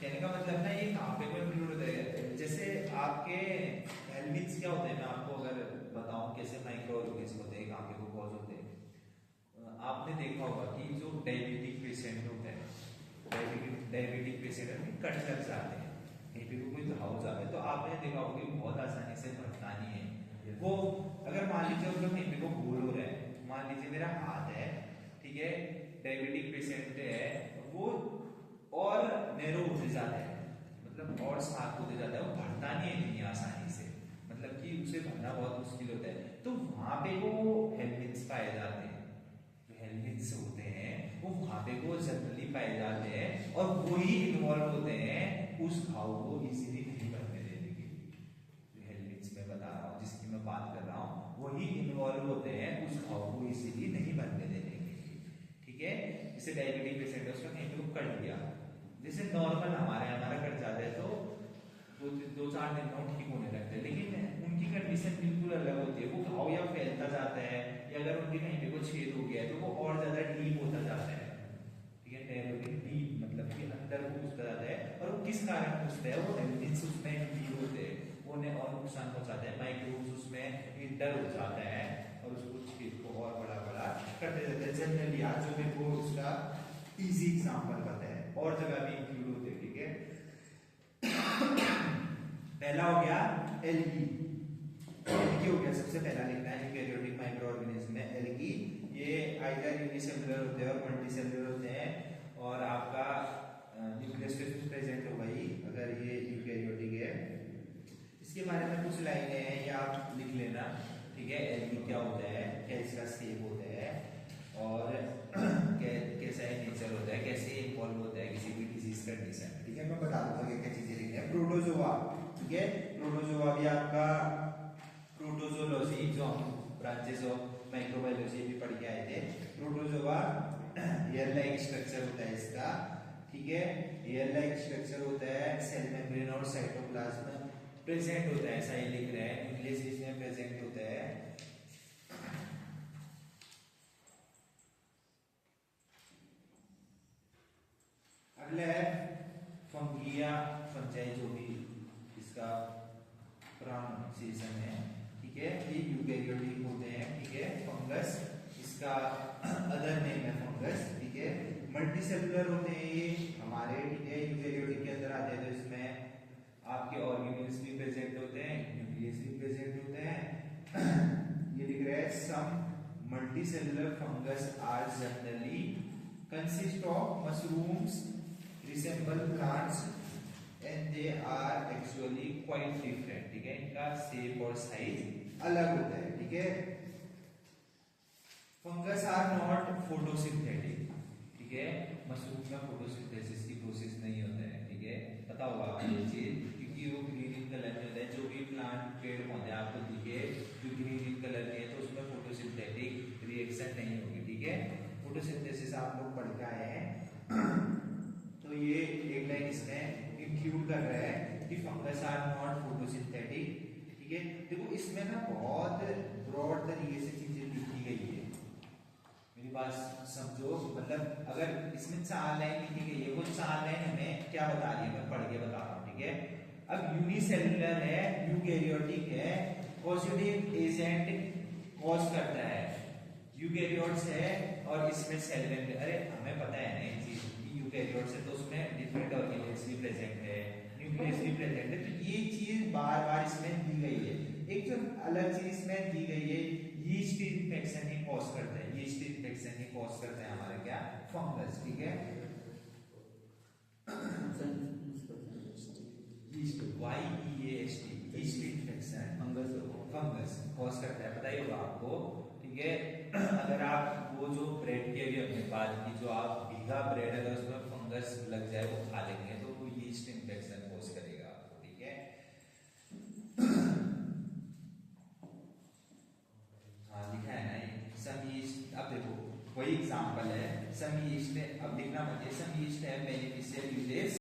कहने का मतलब ना ये कहाँ पे कोई इंक्लूड होता है, जैसे आपके हेलमिन्थ्स क्या होते हैं, मैं आपको अगर बताऊं कैसे माइक्रो ऑर्गेनिज्म होते हैं, कहाँ पे वो कॉज होते हैं। आपने देखा होगा कि जो डायबिटिक पेशेंट होते हैं, डायबिटिक पेशेंट में कट लग जाते हैं, कहीं पे कोई घाव जाता है, तो आपने देखा होगा कि बहुत आसानी से भरता नहीं है वो। अगर मान लीजिए उनको कहीं पे को घोल हो रहा है, मान लीजिए मेरा हाथ है, ठीक है, डायबिटिक पेशेंट है, वो और नैरो होते जाता है, मतलब और साफ होते जाता है, वो भरता नहीं है इतनी आसानी से, मतलब कि उसे भरना बहुत मुश्किल होता है, तो वहां पे वो हेलमिन्थ्स पाए जाते हैं, जो हेलमिन्थ्स होते हैं वो वहां पे वो जनरली पाए जाते हैं, और वही इन्वॉल्व होते हैं उस घाव को इजीली नहीं भरने देने के लिए। जो हेलमिन्थ्स मैं बता रहा हूँ, जिसकी मैं बात कर रहा हूँ, वही इन्वॉल्व होते हैं उस घाव को इजीली नहीं भरने देने के लिए, ठीक है। जैसे डायबिटिक पेशेंट है, उसका कहीं पे कट गया, जैसे नॉर्मल हमारा कट जाता है तो दो चार दिन में ठीक होने लगते हैं, लेकिन उनकी कंडीशन बिल्कुल अलग होती है, वो घाव या फैलता जाता है, या अगर उनके कहीं पे कोई छेद हो गया है तो वो और ज्यादा डीप होता जाता है, ठीक है, डीप मतलब कि अंदर वो घुसता जाता है, और वो किस कारण घुसता है, वो हेलमिन्थ्स उसमें डीप होते हैं, होने और नुकसान पहुंचाते हैं, माइक्रोब्स उसमें इंटर हो जाते हैं और उसको छेद को और बड़ा बड़ा करते जाते हैं। जनरली आज जो मेरे को उसका इजी एग्जांपल पता है, और जगह भी इंक्लूड होते हैं, ठीक है। पहला हो गया एल्गी। एल्गी हो गया सबसे पहला लिखना है यूकेरियोटिक माइक्रो ऑर्गेनिज्म में एल्गी। ये आइदर यूनिसेलुलर होते हैं और मल्टीसेलुलर होते हैं, और आपका न्यूक्लियस पे प्रेजेंट होगा ही अगर ये यूकेरियोटिक है। इसके बारे में कुछ लाइनें हैं, ये आप लिख लेना, ठीक है। एल्गी क्या होता है, क्या इसका शेप होता है, और कैसा है नेचर होता है, कैसे इन्वॉल्व होता है किसी भी डिजीज कंडीशन, ठीक है। मैं बता दूंगा क्या क्या चीजें लिखनी है। प्रोटोजोआ, ठीक है। प्रोटोजोआ भी आपका प्रोटोजोलॉजी जो हम ब्रांचेस ऑफ माइक्रोबायोलॉजी भी पढ़ के आए थे। प्रोटोजोआ एयर लाइक स्ट्रक्चर होता है इसका, ठीक है। एयर लाइक स्ट्रक्चर होता है, सेल मेम्ब्रेन और साइटोप्लाज्म प्रेजेंट होता है, ऐसा ही लिख रहे हैं। न्यूक्लियस इसमें प्रेजेंट होता है। अगला है फंगिया फंजाई, जो भी इसका प्रोनाउंसिएशन है, ठीक है। ये यूकेरियोटिक होते हैं, ठीक है। फंगस इसका अदर नेम है फंगस, ठीक है। मल्टीसेलुलर होते हैं ये हमारे, ठीक है। यूकेरियोटिक के अंदर आते हैं तो इसमें आपके ऑर्गेनेल्स भी प्रेजेंट होते हैं, न्यूक्लियस भी प्रेजेंट होते हैं। ये लिख रहे हैं some multicellular fungus are generally consist of mushrooms resemble plants and they are actually quite different, ठीक है। इनका शेप और साइज अलग होता है, ठीक है। फंगस आर नॉट फोटोसिंथेटिक, ठीक है। मशरूम में फोटोसिंथेसिस की प्रोसेस नहीं होता है, ठीक है। पता होगा आपको ये चीज, क्योंकि वो ग्रीन इन कलर में होता है। जो भी प्लांट पेड़ पौधे आपको दिखे जो ग्रीन इन कलर के है तो उसमें फोटोसिंथेटिक रिएक्शन नहीं होगी, ठीक है। फोटोसिंथेसिस आप लोग पढ़ के आए हैं। तो ये एक लाइन इसमें इंक्लूड कर रहा है कि फंगस आर नॉट फोटोसिंथेटिक, ठीक है। देखो इसमें ना बहुत ब्रॉड तरीके से चीजें लिखी गई है, मेरी बात समझो। मतलब अगर इसमें 4 लाइन लिखी गई है, वो 4 लाइन हमें क्या बता रही है, मैं पढ़ के बता रहा हूँ, ठीक है। अब यूनिसेलुलर है, यूकेरियोटिक है, कॉजेटिव एजेंट कॉज करता है, यूकेरियोट्स है, और इसमें सेल मेम्ब्रेन, अरे हमें पता है ना ये चीज, यूकेरियोट्स है तो उसमें डिफरेंट ऑर्गेनेल्स भी प्रेजेंट है, न्यूक्लियस भी प्रेजेंट है। तो ये चीज बार बार इसमें दी गई है। एक जो अलग चीज इसमें दी गई है, यीस्ट इन्फेक्शन ही कॉज करता है, यीस्ट इन्फेक्शन ही कॉज करता है हमारा क्या, फंगस, ठीक है। Yeast YEAST yeast infection fungus cause करता है, पता ही होगा आपको, ठीक है। अगर आप वो जो ब्रेड की अभी अपने बात की, जो आप भीगा ब्रेड अगर उसमें फंगस लग जाए वो खा लेंगे तो वो यीस्ट इन्फेक्शन कॉज करेगा आपको, ठीक है। हाँ लिखा है ना ये सम यीस्ट। अब देखो वही एग्जांपल है, सम यीस्ट, अब लिखना मत, सम यीस्ट है बेनिफिशियल यूजेस